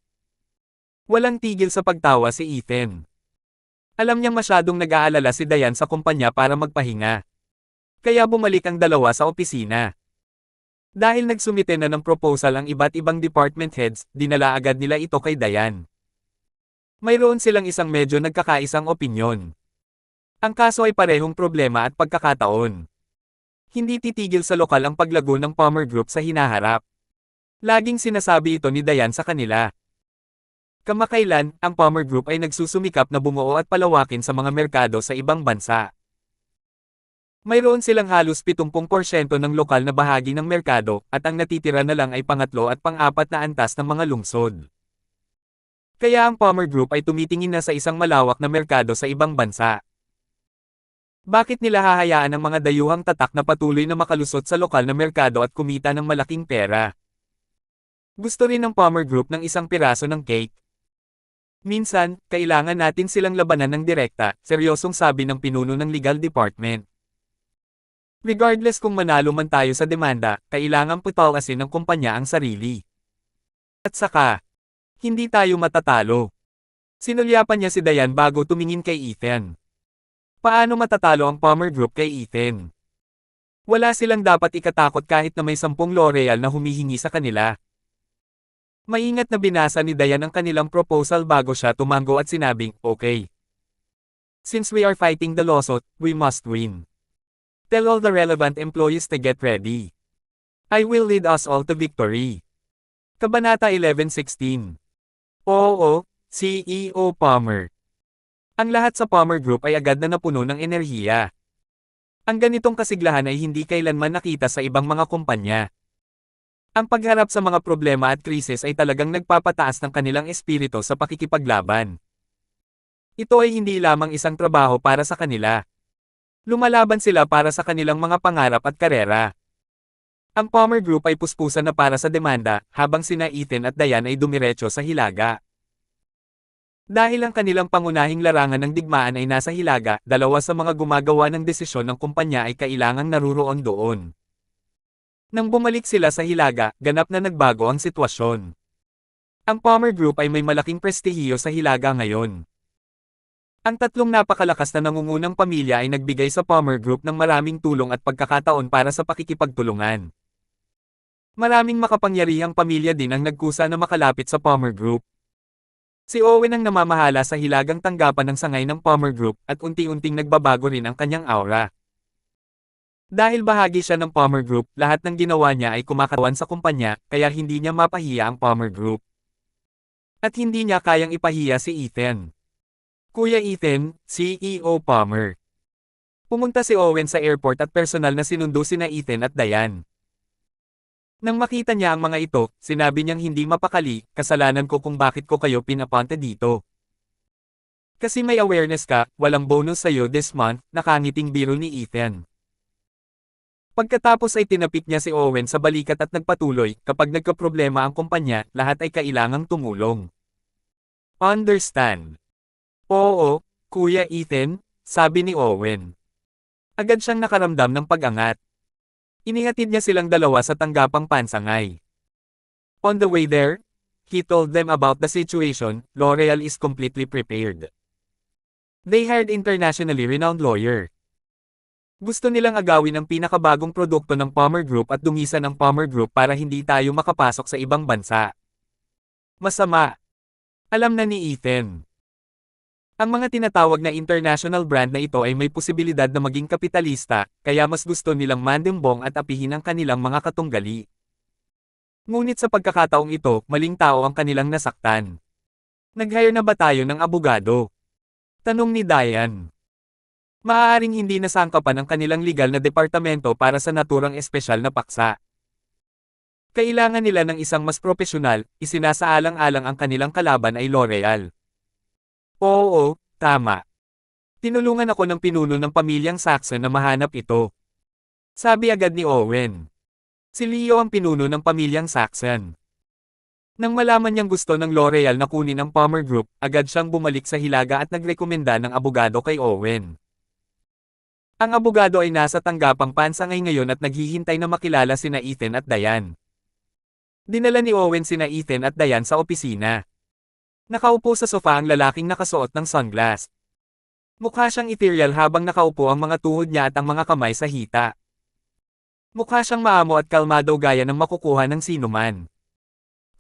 Speaker 1: Walang tigil sa pagtawa si Ethan. Alam niyang masyadong nag-aalala si Diane sa kumpanya para magpahinga. Kaya bumalik ang dalawa sa opisina. Dahil nagsumite na ng proposal ang iba't ibang department heads, dinala agad nila ito kay Diane. Mayroon silang isang medyo nagkakaisang opinyon. Ang kaso ay parehong problema at pagkakataon. Hindi titigil sa lokal ang paglago ng Palmer Group sa hinaharap. Laging sinasabi ito ni Diane sa kanila. Kamakailan, ang Palmer Group ay nagsusumikap na bumuo at palawakin sa mga merkado sa ibang bansa. Mayroon silang halos 70% ng lokal na bahagi ng merkado, at ang natitira na lang ay pangatlo at pang-apat na antas ng mga lungsod. Kaya ang Palmer Group ay tumitingin na sa isang malawak na merkado sa ibang bansa. Bakit nila hahayaan ang mga dayuhang tatak na patuloy na makalusot sa lokal na merkado at kumita ng malaking pera? Gusto rin ng Palmer Group ng isang piraso ng cake. Minsan, kailangan natin silang labanan ng direkta, seryosong sabi ng pinuno ng legal department. Regardless kung manalo man tayo sa demanda, kailangan putalasin ng kumpanya ang sarili. At saka, hindi tayo matatalo. Sinulyapan niya si Diane bago tumingin kay Ethan. Paano matatalo ang Palmer Group kay Ethan? Wala silang dapat ikatakot kahit na may 10 L'Oreal na humihingi sa kanila. Maingat na binasa ni Diane ang kanilang proposal bago siya tumango at sinabing, "Okay. Since we are fighting the lawsuit, we must win. Tell all the relevant employees to get ready. I will lead us all to victory." Kabanata 11:16. Oo, CEO Palmer. Ang lahat sa Palmer Group ay agad na napuno ng enerhiya. Ang ganitong kasiglahan ay hindi kailanman nakita sa ibang mga kumpanya. Ang pagharap sa mga problema at krisis ay talagang nagpapataas ng kanilang espiritu sa pakikipaglaban. Ito ay hindi lamang isang trabaho para sa kanila. Lumalaban sila para sa kanilang mga pangarap at karera. Ang Palmer Group ay puspusan na para sa demanda, habang sina Ethan at Diane ay dumiretso sa hilaga. Dahil ang kanilang pangunahing larangan ng digmaan ay nasa hilaga, dalawa sa mga gumagawa ng desisyon ng kumpanya ay kailangang naruroon doon. Nang bumalik sila sa hilaga, ganap na nagbago ang sitwasyon. Ang Palmer Group ay may malaking prestihiyo sa hilaga ngayon. Ang tatlong napakalakas na nangungunang pamilya ay nagbigay sa Palmer Group ng maraming tulong at pagkakataon para sa pakikipagtulungan. Maraming makapangyarihang pamilya din ang nagkusa na makalapit sa Palmer Group. Si Owen ang namamahala sa hilagang tanggapan ng sangay ng Palmer Group at unti-unting nagbabago rin ang kanyang aura. Dahil bahagi siya ng Palmer Group, lahat ng ginawa niya ay kumakatawan sa kumpanya, kaya hindi niya mapahiya ang Palmer Group. At hindi niya kayang ipahiya si Ethan. Kuya Ethan, CEO Palmer. Pumunta si Owen sa airport at personal na sinundo sina Ethan at Diane. Nang makita niya ang mga ito, sinabi niyang hindi mapakali, kasalanan ko kung bakit ko kayo pinapunta dito. Kasi may awareness ka, walang bonus sa'yo this month, nakangiting biro ni Ethan. Pagkatapos ay tinapik niya si Owen sa balikat at nagpatuloy, kapag nagkaproblema ang kumpanya, lahat ay kailangang tumulong. Understand? Oo, Kuya Ethan, sabi ni Owen. Agad siyang nakaramdam ng pag-angat. Inihatid niya silang dalawa sa tanggapang pansangay. On the way there, he told them about the situation. L'Oreal is completely prepared. They hired internationally renowned lawyer. Gusto nilang agawin ang pinakabagong produkto ng Palmer Group at dungisan ang Palmer Group para hindi tayo makapasok sa ibang bansa. Masama. Alam na ni Ethan. Ang mga tinatawag na international brand na ito ay may posibilidad na maging kapitalista, kaya mas gusto nilang mandembong at apihin ang kanilang mga katunggali. Ngunit sa pagkakataong ito, maling tao ang kanilang nasaktan. Nag-hire na ba tayo ng abogado? Tanong ni Diane. Maaaring hindi nasangkapan ang kanilang legal na departamento para sa naturang espesyal na paksa. Kailangan nila ng isang mas propesyonal, isinasaalang-alang ang kanilang kalaban ay L'Oreal. Oo, tama. Tinulungan ako ng pinuno ng pamilyang Saxon na mahanap ito. Sabi agad ni Owen. Si Leo ang pinuno ng pamilyang Saxon. Nang malaman niyang gusto ng L'Oreal na kunin ang Palmer Group, agad siyang bumalik sa hilaga at nagrekomenda ng abogado kay Owen. Ang abogado ay nasa tanggapang pansangay ngayon at naghihintay na makilala sina Ethan at Diane. Dinala ni Owen sina Ethan at Diane sa opisina. Nakaupo sa sofa ang lalaking nakasuot ng sunglass. Mukha siyang ethereal habang nakaupo ang mga tuhod niya at ang mga kamay sa hita. Mukha siyang maamo at kalmado gaya ng makukuha ng sinuman.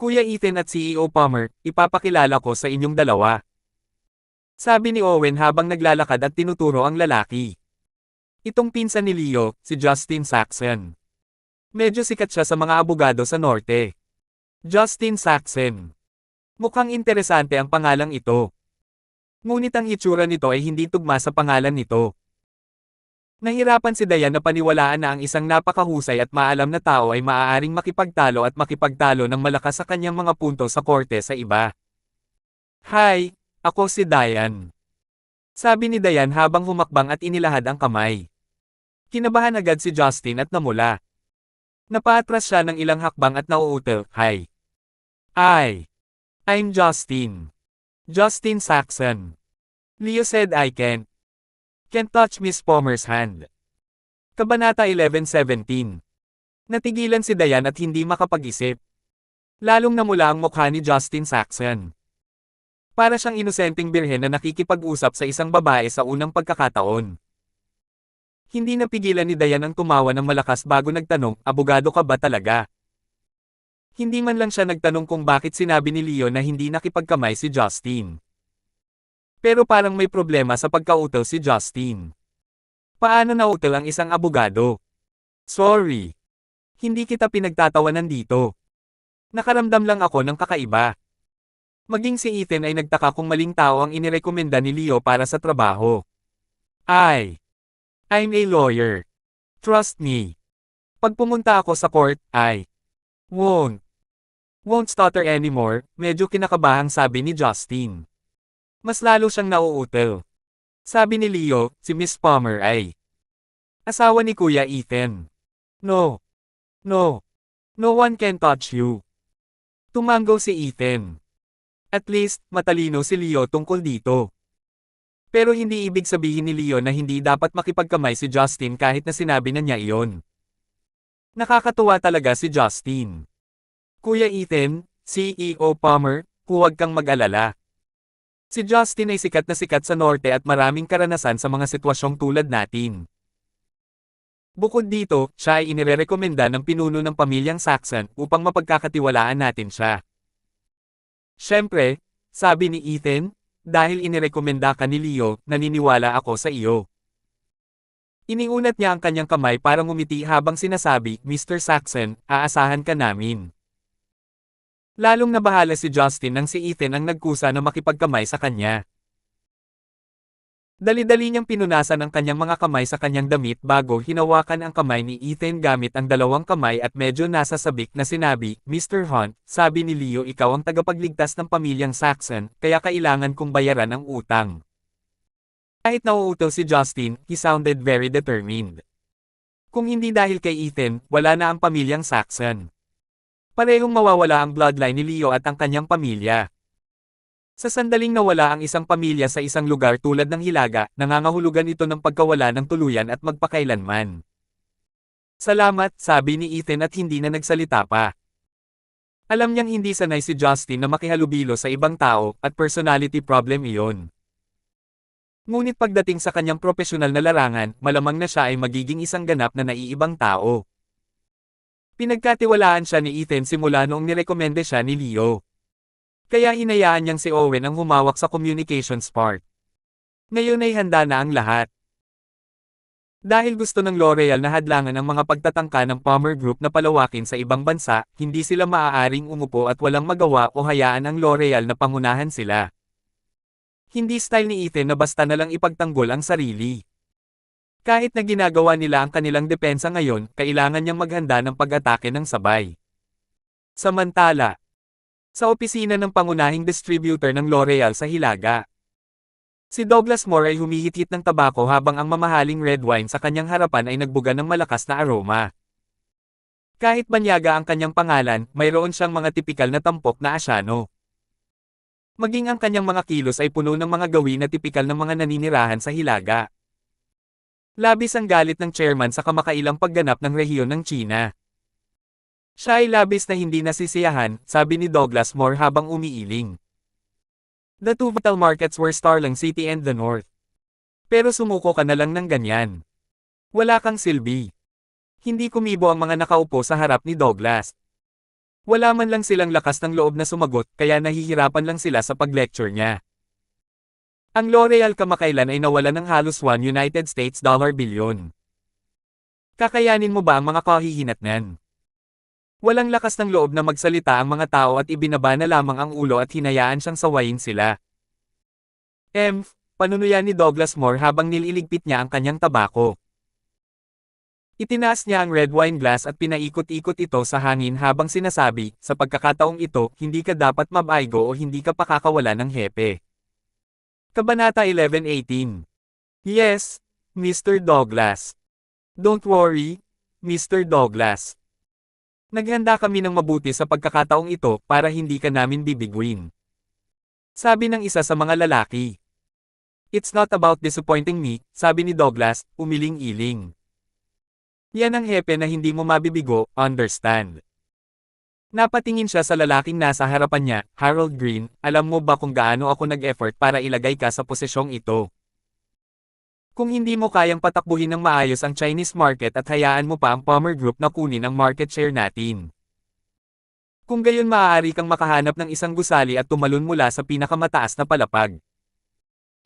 Speaker 1: Kuya Ethan at CEO Palmer, ipapakilala ko sa inyong dalawa. Sabi ni Owen habang naglalakad at tinuturo ang lalaki. Itong pinsan ni Leo, si Justin Saxon. Medyo sikat siya sa mga abogado sa norte. Justin Saxon. Mukhang interesante ang pangalang ito. Ngunit ang itsura nito ay hindi tugma sa pangalan nito. Nahirapan si Diane na paniwalaan na ang isang napakahusay at maalam na tao ay maaaring makipagtalo at makipagtalo ng malakas sa kanyang mga punto sa korte sa iba. Hi, ako si Diane. Sabi ni Diane habang humakbang at inilahad ang kamay. Kinabahan agad si Justin at namula. Napaatras siya ng ilang hakbang at nauutal, Hi. I'm Justin. Justin Saxon. Leo said I can't touch Miss Palmer's hand. Kabanata 11:17. Natigilan si Diane at hindi makapag-isip. Lalong namula ang mukha ni Justin Saxon. Para siyang inosenteng birhen na nakikipag-usap sa isang babae sa unang pagkakataon. Hindi napigilan ni Diane ang tumawa ng malakas bago nagtanong, abogado ka ba talaga? Hindi man lang siya nagtanong kung bakit sinabi ni Leo na hindi nakipagkamay si Justin. Pero parang may problema sa pagkautal si Justin. Paano nautal ang isang abogado? Sorry. Hindi kita pinagtatawanan dito. Nakaramdam lang ako ng kakaiba. Maging si Ethan ay nagtaka kung maling tao ang inirekomenda ni Leo para sa trabaho. I'm a lawyer. Trust me. Pag pumunta ako sa court, won't stutter anymore, medyo kinakabahang sabi ni Justin. Mas lalo siyang nauutal. Sabi ni Leo, si Miss Palmer ay asawa ni Kuya Ethan. No one can touch you. Tumango si Ethan. At least, matalino si Leo tungkol dito. Pero hindi ibig sabihin ni Leo na hindi dapat makipagkamay si Justin kahit na sinabi na niya iyon. Nakakatuwa talaga si Justin. Kuya Ethan, CEO Palmer, huwag kang mag-alala. Si Justin ay sikat na sikat sa norte at maraming karanasan sa mga sitwasyong tulad natin. Bukod dito, siya ay inirekomenda ng pinuno ng pamilyang Saxon upang mapagkakatiwalaan natin siya. Siyempre, sabi ni Ethan, dahil inirekomenda ka ni Leo, naniniwala ako sa iyo. Iniunat niya ang kanyang kamay para ngumiti habang sinasabi, Mr. Saxon, aasahan ka namin. Lalong nabahala si Justin nang si Ethan ang nagkusa na makipagkamay sa kanya. Dali-dali niyang pinunasan ang kanyang mga kamay sa kanyang damit bago hinawakan ang kamay ni Ethan gamit ang dalawang kamay at medyo nasasabik na sinabi, Mr. Hunt, sabi ni Leo ikaw ang tagapagligtas ng pamilyang Saxon, kaya kailangan kong bayaran ang utang. Kahit nauutal si Justin, he sounded very determined. Kung hindi dahil kay Ethan, wala na ang pamilyang Saxon. Parehong mawawala ang bloodline ni Leo at ang kanyang pamilya. Sa sandaling nawala ang isang pamilya sa isang lugar tulad ng Hilaga, nangangahulugan ito ng pagkawala ng tuluyan at magpakailanman. Salamat, sabi ni Ethan at hindi na nagsalita pa. Alam niyang hindi sanay si Justin na makihalubilo sa ibang tao, at personality problem iyon. Ngunit pagdating sa kanyang propesyonal na larangan, malamang na siya ay magiging isang ganap na naiibang tao. Pinagkatiwalaan siya ni Ethan simula noong nirekomende siya ni Leo. Kaya hinayaan niyang si Owen ang humawak sa communications part. Ngayon ay handa na ang lahat. Dahil gusto ng L'Oreal na hadlangan ang mga pagtatangka ng Palmer Group na palawakin sa ibang bansa, hindi sila maaaring umupo at walang magawa o hayaan ang L'Oreal na pangunahan sila. Hindi style ni Ethan na basta na lang ipagtanggol ang sarili. Kahit na ginagawa nila ang kanilang depensa ngayon, kailangan niyang maghanda ng pag-atake ng sabay. Samantala, sa opisina ng pangunahing distributor ng L'Oreal sa Hilaga, si Douglas Moore ay humihit-hit ng tabako habang ang mamahaling red wine sa kanyang harapan ay nagbuga ng malakas na aroma. Kahit banyaga ang kanyang pangalan, mayroon siyang mga tipikal na tampok na asyano. Maging ang kanyang mga kilos ay puno ng mga gawin na tipikal ng mga naninirahan sa Hilaga. Labis ang galit ng chairman sa kamakailang pagganap ng rehiyon ng China. Siya ay labis na hindi nasisiyahan, sabi ni Douglas Moore habang umiiling. The two vital markets were Starling City and the North. Pero sumuko ka na lang ng ganyan. Wala kang silbi. Hindi kumibo ang mga nakaupo sa harap ni Douglas. Wala man lang silang lakas ng loob na sumagot, kaya nahihirapan lang sila sa pag-lecture niya. Ang L'Oreal kamakailan ay nawalan ng halos $1 United States billion. Kakayanin mo ba ang mga kahihinatnan? Walang lakas ng loob na magsalita ang mga tao at ibinaba na lamang ang ulo at hinayaan siyang sawayin sila. Panunuyan ni Douglas Moore habang nililigpit niya ang kanyang tabako. Itinaas niya ang red wine glass at pinaikot-ikot ito sa hangin habang sinasabi, sa pagkakataong ito, hindi ka dapat mabaigo o hindi ka pakakawala ng hepe. Kabanata 11:18. Yes, Mr. Douglas. Don't worry, Mr. Douglas. Naghanda kami ng mabuti sa pagkakataong ito para hindi ka namin bibiguin. Sabi ng isa sa mga lalaki. It's not about disappointing me, sabi ni Douglas, umiling-iling. Yan ang hepe na hindi mo mabibigo, understand. Napatingin siya sa lalaking nasa harapan niya, Harold Green, alam mo ba kung gaano ako nag-effort para ilagay ka sa posisyong ito? Kung hindi mo kayang patakbuhin ng maayos ang Chinese market at hayaan mo pa ang Palmer Group na kunin ang market share natin. Kung gayon maaari kang makahanap ng isang gusali at tumalon mula sa pinakamataas na palapag.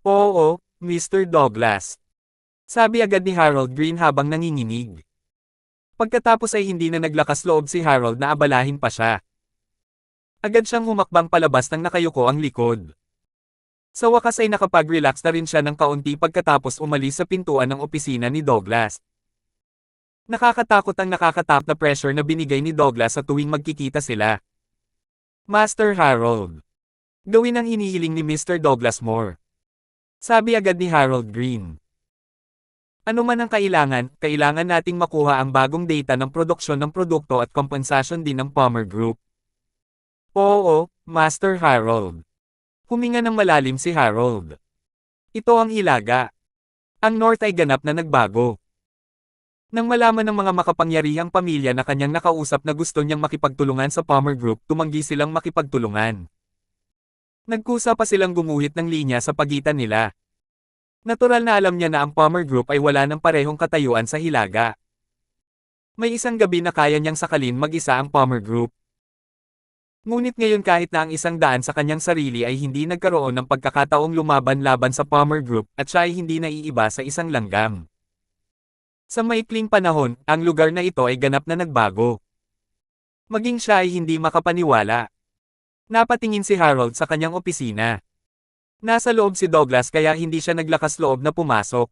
Speaker 1: Oo, Mr. Douglas. Sabi agad ni Harold Green habang nanginginig. Pagkatapos ay hindi na naglakas loob si Harold na abalahin pa siya. Agad siyang humakbang palabas ng nakayuko ang likod. Sa wakas ay nakapag-relax na rin siya ng kaunti pagkatapos umalis sa pintuan ng opisina ni Douglas. Nakakatakot ang nakakatap na pressure na binigay ni Douglas sa tuwing magkikita sila. Master Harold. Gawin ang hinihiling ni Mr. Douglas Moore. Sabi agad ni Harold Green. Ano man ang kailangan nating makuha ang bagong data ng produksyon ng produkto at kompensasyon din ng Palmer Group. Oo, Master Harold. Huminga ng malalim si Harold. Ito ang Hilaga. Ang North ay ganap na nagbago. Nang malaman ng mga makapangyarihang pamilya na kanyang nakausap na gusto niyang makipagtulungan sa Palmer Group, tumanggi silang makipagtulungan. Nagkusa pa silang gumuhit ng linya sa pagitan nila. Natural na alam niya na ang Palmer Group ay wala ng parehong katayuan sa Hilaga. May isang gabi na kaya niyang sakalin mag-isa ang Palmer Group. Ngunit ngayon kahit na ang 100 sa kanyang sarili ay hindi nagkaroon ng pagkakataong lumaban-laban sa Palmer Group at siya ay hindi naiiba sa isang langgam. Sa maikling panahon, ang lugar na ito ay ganap na nagbago. Maging siya ay hindi makapaniwala. Napatingin si Harold sa kanyang opisina. Nasa loob si Douglas kaya hindi siya naglakas loob na pumasok.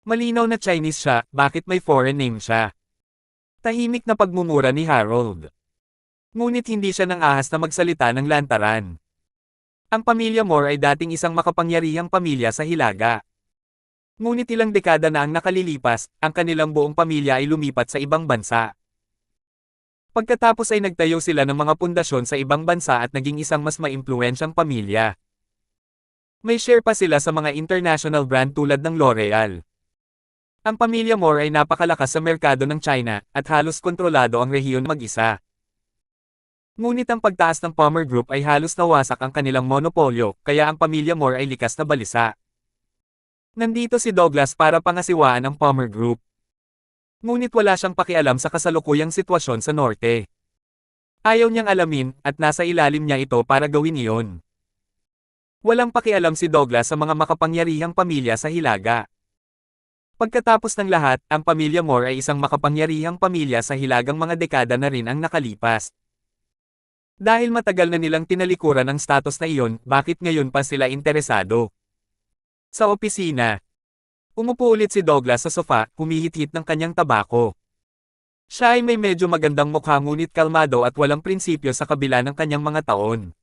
Speaker 1: Malinaw na Chinese siya, bakit may foreign name siya? Tahimik na pagmumura ni Harold. Ngunit hindi siya nang ahas na magsalita ng lantaran. Ang pamilya Moore ay dating isang makapangyarihang pamilya sa Hilaga. Ngunit ilang dekada na ang nakalilipas, ang kanilang buong pamilya ay lumipat sa ibang bansa. Pagkatapos ay nagtayo sila ng mga pundasyon sa ibang bansa at naging isang mas maimpluwensyang pamilya. May share pa sila sa mga international brand tulad ng L'Oreal. Ang pamilya Moore ay napakalakas sa merkado ng China at halos kontrolado ang rehiyon mag-isa. Ngunit ang pagtaas ng Palmer Group ay halos nawasak ang kanilang monopolyo, kaya ang pamilya Moore ay likas na balisa. Nandito si Douglas para pangasiwaan ang Palmer Group. Ngunit wala siyang pakialam sa kasalukuyang sitwasyon sa norte. Ayaw niyang alamin, at nasa ilalim niya ito para gawin iyon. Walang pakialam si Douglas sa mga makapangyarihang pamilya sa Hilaga. Pagkatapos ng lahat, ang pamilya Moore ay isang makapangyarihang pamilya sa Hilagang mga dekada na rin ang nakalipas. Dahil matagal na nilang tinalikuran ang status na iyon, bakit ngayon pa sila interesado? Sa opisina, umupo ulit si Douglas sa sofa, humihit-hit ng kanyang tabako. Siya ay may medyo magandang mukha ngunit kalmado at walang prinsipyo sa kabila ng kanyang mga taon.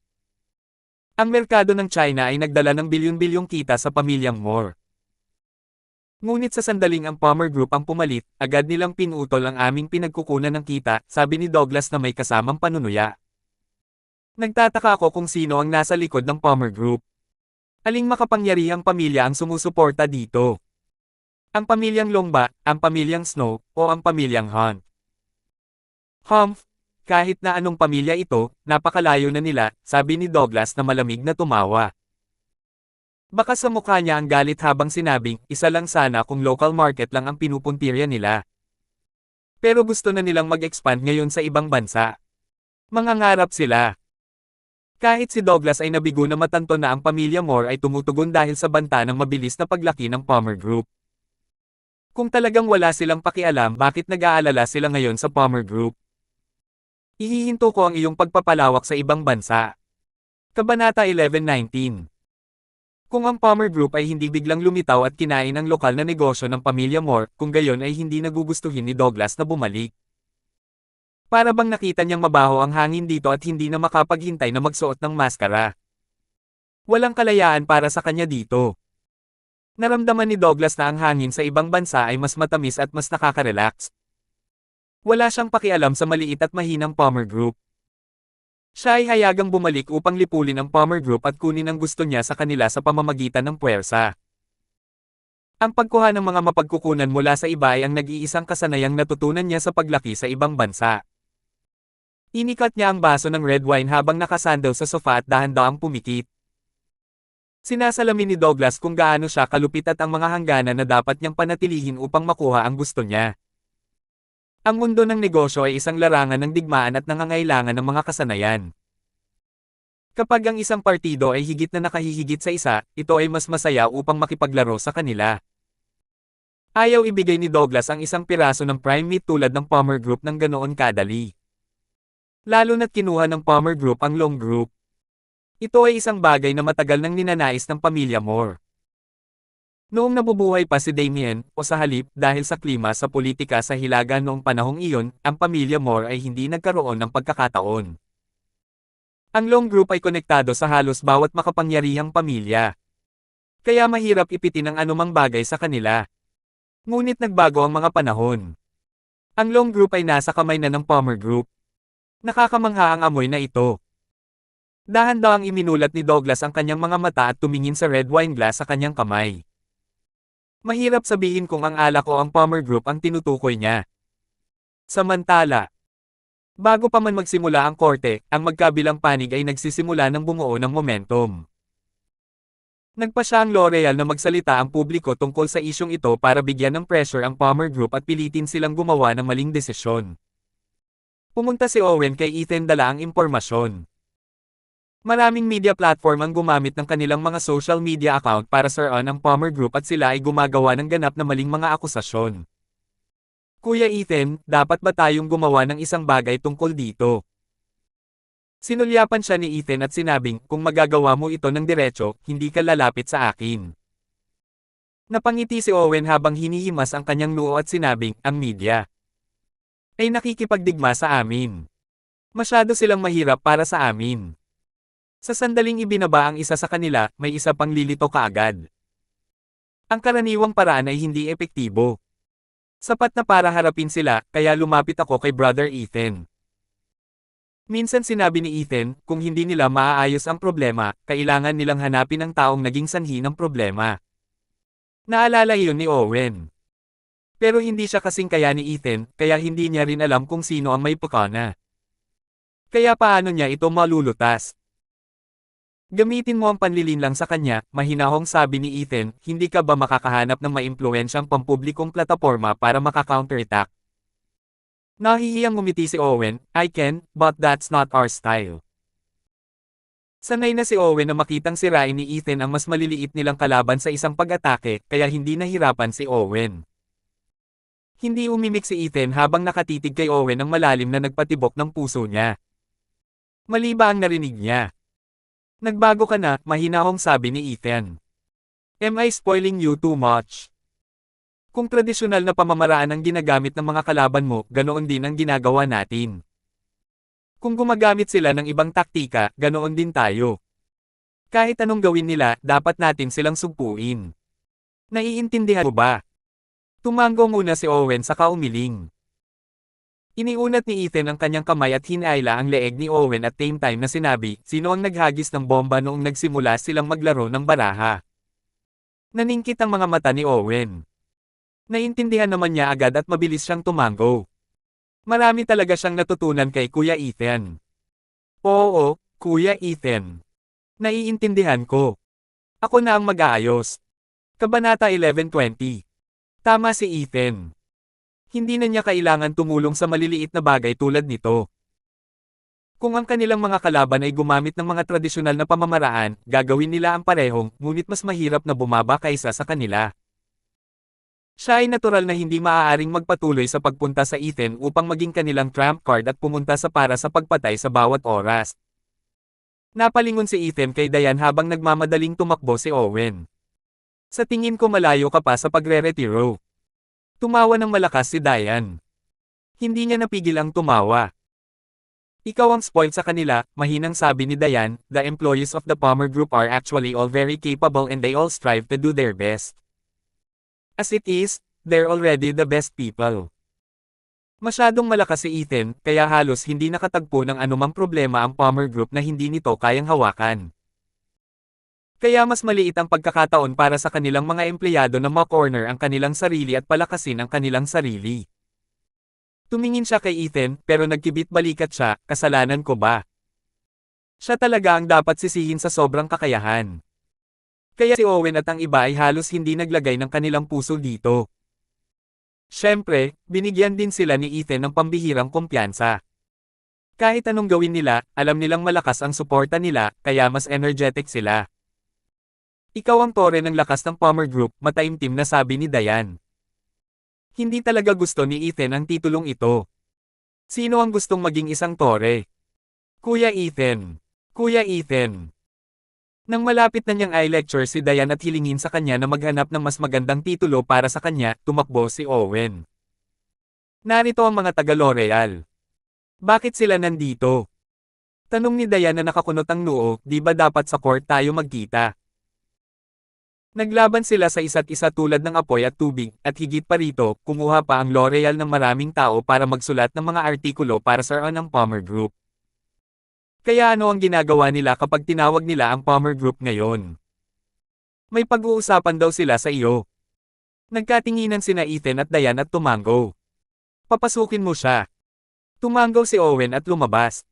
Speaker 1: Ang merkado ng China ay nagdala ng bilyon-bilyong kita sa pamilyang Moore. Ngunit sa sandaling ang Palmer Group ang pumalit, agad nilang pinutol ang aming pinagkukunan ng kita, sabi ni Douglas na may kasamang panunuya. Nagtataka ako kung sino ang nasa likod ng Palmer Group. Aling makapangyarihang pamilya ang sumusuporta dito? Ang pamilyang Longba, ang pamilyang Snow, o ang pamilyang Hunt? Humph, kahit na anong pamilya ito, napakalayo na nila, sabi ni Douglas na malamig na tumawa. Baka sa mukha niya ang galit habang sinabing, isa lang sana kung local market lang ang pinupuntirya nila. Pero gusto na nilang mag-expand ngayon sa ibang bansa. Mangangarap sila. Kahit si Douglas ay nabigo na matanto na ang pamilya Moore ay tumutugon dahil sa banta ng mabilis na paglaki ng Palmer Group. Kung talagang wala silang pakialam bakit nag-aalala sila ngayon sa Palmer Group? Ihihinto ko ang iyong pagpapalawak sa ibang bansa. Kabanata 11:19. Kung ang Palmer Group ay hindi biglang lumitaw at kinain ang lokal na negosyo ng pamilya Moore, kung gayon ay hindi nagugustuhin ni Douglas na bumalik. Para bang nakita niyang mabaho ang hangin dito at hindi na makapaghintay na magsuot ng maskara. Walang kalayaan para sa kanya dito. Naramdaman ni Douglas na ang hangin sa ibang bansa ay mas matamis at mas nakaka-relax. Wala siyang pakialam sa maliit at mahinang Palmer Group. Siya ay hayagang bumalik upang lipulin ang Palmer Group at kunin ang gusto niya sa kanila sa pamamagitan ng puwersa. Ang pagkuha ng mga mapagkukunan mula sa iba ay ang nag-iisang kasanayang natutunan niya sa paglaki sa ibang bansa. Inikat niya ang baso ng red wine habang nakasandal sa sofa at dahan-dahang pumikit. Sinasalamin ni Douglas kung gaano siya kalupit at ang mga hangganan na dapat niyang panatilihin upang makuha ang gusto niya. Ang mundo ng negosyo ay isang larangan ng digmaan at nangangailangan ng mga kasanayan. Kapag ang isang partido ay higit na nakahihigit sa isa, ito ay mas masaya upang makipaglaro sa kanila. Ayaw ibigay ni Douglas ang isang piraso ng prime meat tulad ng Palmer Group ng ganoon kadali. Lalo na't kinuha ng Palmer Group ang Long Group. Ito ay isang bagay na matagal nang ninanais ng pamilya Moore. Noong nabubuhay pa si Damien, o sa halip, dahil sa klima sa politika sa Hilaga noong panahong iyon, ang pamilya Moore ay hindi nagkaroon ng pagkakataon. Ang Long Group ay konektado sa halos bawat makapangyarihang pamilya. Kaya mahirap ipitin ang anumang bagay sa kanila. Ngunit nagbago ang mga panahon. Ang Long Group ay nasa kamay na ng Palmer Group. Nakakamangha ang amoy na ito. Dahan-dahang iminulat ni Douglas ang kanyang mga mata at tumingin sa red wine glass sa kanyang kamay. Mahirap sabihin kung ang alak o ang Palmer Group ang tinutukoy niya. Samantala, Bago pa man magsimula ang korte, ang magkabilang panig ay nagsisimula ng bumuo ng momentum. Nagpasya ang L'Oreal na magsalita ang publiko tungkol sa isyong ito para bigyan ng pressure ang Palmer Group at pilitin silang gumawa ng maling desisyon. Pumunta si Owen kay Ethan dala ang impormasyon. Maraming media platform ang gumamit ng kanilang mga social media account para saran ang Palmer Group at sila ay gumagawa ng ganap na maling mga akusasyon. Kuya Ethan, dapat ba tayong gumawa ng isang bagay tungkol dito? Sinulyapan siya ni Ethan at sinabing, kung magagawa mo ito ng diretso, hindi ka lalapit sa akin. Napangiti si Owen habang hinihimas ang kanyang noo at sinabing, ang media ay nakikipagdigma sa amin. Masyado silang mahirap para sa amin. Sa sandaling ibinaba ang isa sa kanila, may isa pang lilito kaagad. Ang karaniwang paraan ay hindi epektibo. Sapat na para harapin sila, kaya lumapit ako kay Brother Ethan. Minsan sinabi ni Ethan, kung hindi nila maaayos ang problema, kailangan nilang hanapin ang taong naging sanhi ng problema. Naalala iyon ni Owen. Pero hindi siya kasing kaya ni Ethan, kaya hindi niya rin alam kung sino ang may pakana. Kaya paano niya ito malulutas? Gamitin mo ang panlilinlang sa kanya, mahinahong sabi ni Ethan, hindi ka ba makakahanap ng maimpluwensyang pampublikong plataporma para maka-counterattack? Nahihiyang ngumiti si Owen, I can, but that's not our style. Sanay na si Owen na makitang sirain ni Ethan ang mas maliliit nilang kalaban sa isang pag-atake, kaya hindi nahirapan si Owen. Hindi umimik si Ethan habang nakatitig kay Owen ang malalim na nagpatibok ng puso niya. Mali ba ang narinig niya? Nagbago ka na, mahinahong sabi ni Ethan. Am I spoiling you too much? Kung tradisyonal na pamamaraan ang ginagamit ng mga kalaban mo, ganoon din ang ginagawa natin. Kung gumagamit sila ng ibang taktika, ganoon din tayo. Kahit anong gawin nila, dapat natin silang sugpuin. Naiintindihan mo ba? Tumango muna si Owen sa kaumiling. Iniunat ni Ethan ang kanyang kamay at hinaila ang leeg ni Owen at same time na sinabi, sino ang naghagis ng bomba noong nagsimula silang maglaro ng baraha? Naningkit ang mga mata ni Owen. Naintindihan naman niya agad at mabilis siyang tumango. Marami talaga siyang natutunan kay Kuya Ethan. Oo, Kuya Ethan. Naiintindihan ko. Ako na ang mag-aayos. Kabanata 11:20. Tama si Ethan. Hindi na niya kailangan tumulong sa maliliit na bagay tulad nito. Kung ang kanilang mga kalaban ay gumamit ng mga tradisyonal na pamamaraan, gagawin nila ang parehong, ngunit mas mahirap na bumaba kaysa sa kanila. Siya ay natural na hindi maaaring magpatuloy sa pagpunta sa Ethan upang maging kanilang trump card at pumunta sa para sa pagpatay sa bawat oras. Napalingon si Ethan kay Diane habang nagmamadaling tumakbo si Owen. Sa tingin ko malayo ka pa sa pagre-retiro. Tumawa ng malakas si Diane. Hindi niya napigil ang tumawa. Ikaw ang spoiled sa kanila, mahinang sabi ni Diane, the employees of the Palmer Group are actually all very capable and they all strive to do their best. As it is, they're already the best people. Masyadong malakas si Ethan, kaya halos hindi nakatagpo ng anumang problema ang Palmer Group na hindi nito kayang hawakan. Kaya mas maliit ang pagkakataon para sa kanilang mga empleyado na ma-corner ang kanilang sarili at palakasin ang kanilang sarili. Tumingin siya kay Ethan, pero nagkibit-balikat siya, kasalanan ko ba? Siya talaga ang dapat sisihin sa sobrang kakayahan. Kaya si Owen at ang iba ay halos hindi naglagay ng kanilang puso dito. Siyempre, binigyan din sila ni Ethan ng pambihirang kumpiyansa. Kahit anong gawin nila, alam nilang malakas ang suporta nila, kaya mas energetic sila. Ikaw ang tore ng lakas ng Palmer Group, mataimtim na sabi ni Diane. Hindi talaga gusto ni Ethan ang titulong ito. Sino ang gustong maging isang tore? Kuya Ethan. Kuya Ethan. Nang malapit na niyang i-lecture si Diane at hilingin sa kanya na maghanap ng mas magandang titulo para sa kanya, tumakbo si Owen. Narito ang mga taga-L'Oreal. Bakit sila nandito? Tanong ni Diane na nakakunot ang noo, di ba dapat sa court tayo magkita? Naglaban sila sa isa't isa tulad ng apoy at tubig, at higit pa rito, kumuha pa ang L'Oreal ng maraming tao para magsulat ng mga artikulo para sa ng Palmer Group. Kaya ano ang ginagawa nila kapag tinawag nila ang Palmer Group ngayon? May pag-uusapan daw sila sa iyo. Nagkatinginan sina Ethan at Diane at tumango. Papasukin mo siya. Tumanggaw si Owen at lumabas.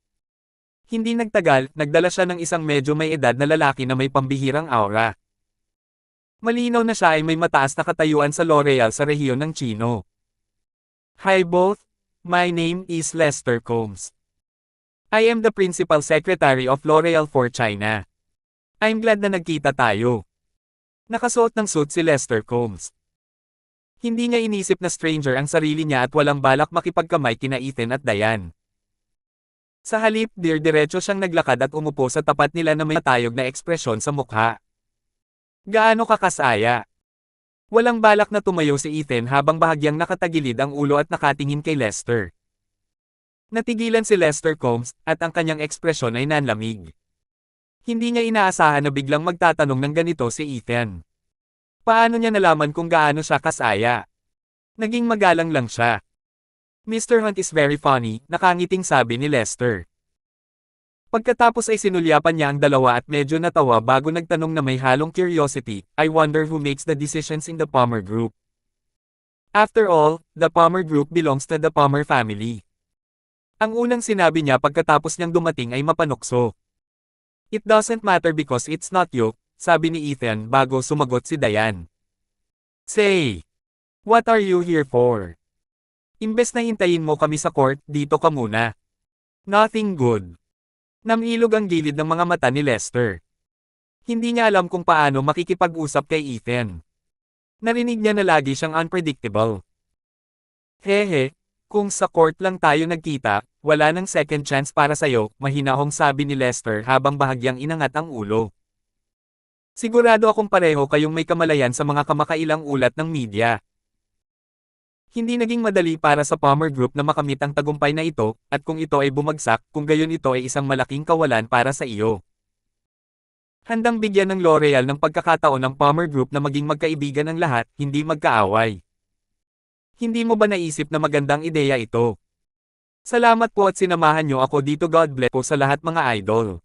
Speaker 1: Hindi nagtagal, nagdala siya ng isang medyo may edad na lalaki na may pambihirang aura. Malinaw na siya ay may mataas na katayuan sa L'Oreal sa rehiyon ng Chino. Hi both, my name is Lester Combs. I am the Principal Secretary of L'Oreal for China. I'm glad na nagkita tayo. Nakasuot ng suit si Lester Combs. Hindi niya inisip na stranger ang sarili niya at walang balak makipagkamay kina Ethan at Diane. Sa halip, diretso siyang naglakad at umupo sa tapat nila na may matayog na ekspresyon sa mukha. Gaano ka kasaya? Walang balak na tumayo si Ethan habang bahagyang nakatagilid ang ulo at nakatingin kay Lester. Natigilan si Lester Combs, at ang kanyang ekspresyon ay nanlamig. Hindi niya inaasahan na biglang magtatanong ng ganito si Ethan. Paano niya nalaman kung gaano siya kasaya? Naging magalang lang siya. Mr. Hunt is very funny, nakangiting sabi ni Lester. Pagkatapos ay sinulyapan niya ang dalawa at medyo natawa bago nagtanong na may halong curiosity, I wonder who makes the decisions in the Palmer Group. After all, the Palmer Group belongs to the Palmer family. Ang unang sinabi niya pagkatapos niyang dumating ay mapanukso. It doesn't matter because it's not you, sabi ni Ethan bago sumagot si Diane. Say, what are you here for? Imbes na hintayin mo kami sa court, dito ka muna. Nothing good. Namilog ang gilid ng mga mata ni Lester. Hindi niya alam kung paano makikipag-usap kay Ethan. Narinig niya na lagi siyang unpredictable. Hehe, kung sa court lang tayo nagkita, wala nang second chance para sa'yo, mahinahong sabi ni Lester habang bahagyang inangat ang ulo. Sigurado akong pareho kayong may kamalayan sa mga kamakailang ulat ng media. Hindi naging madali para sa Palmer Group na makamit ang tagumpay na ito, at kung ito ay bumagsak, kung gayon ito ay isang malaking kawalan para sa iyo. Handang bigyan ng L'Oreal ng pagkakataon ng Palmer Group na maging magkaibigan ng lahat, hindi magkaaway. Hindi mo ba naisip na magandang ideya ito? Salamat po at sinamahan niyo ako dito. God bless po sa lahat mga idol.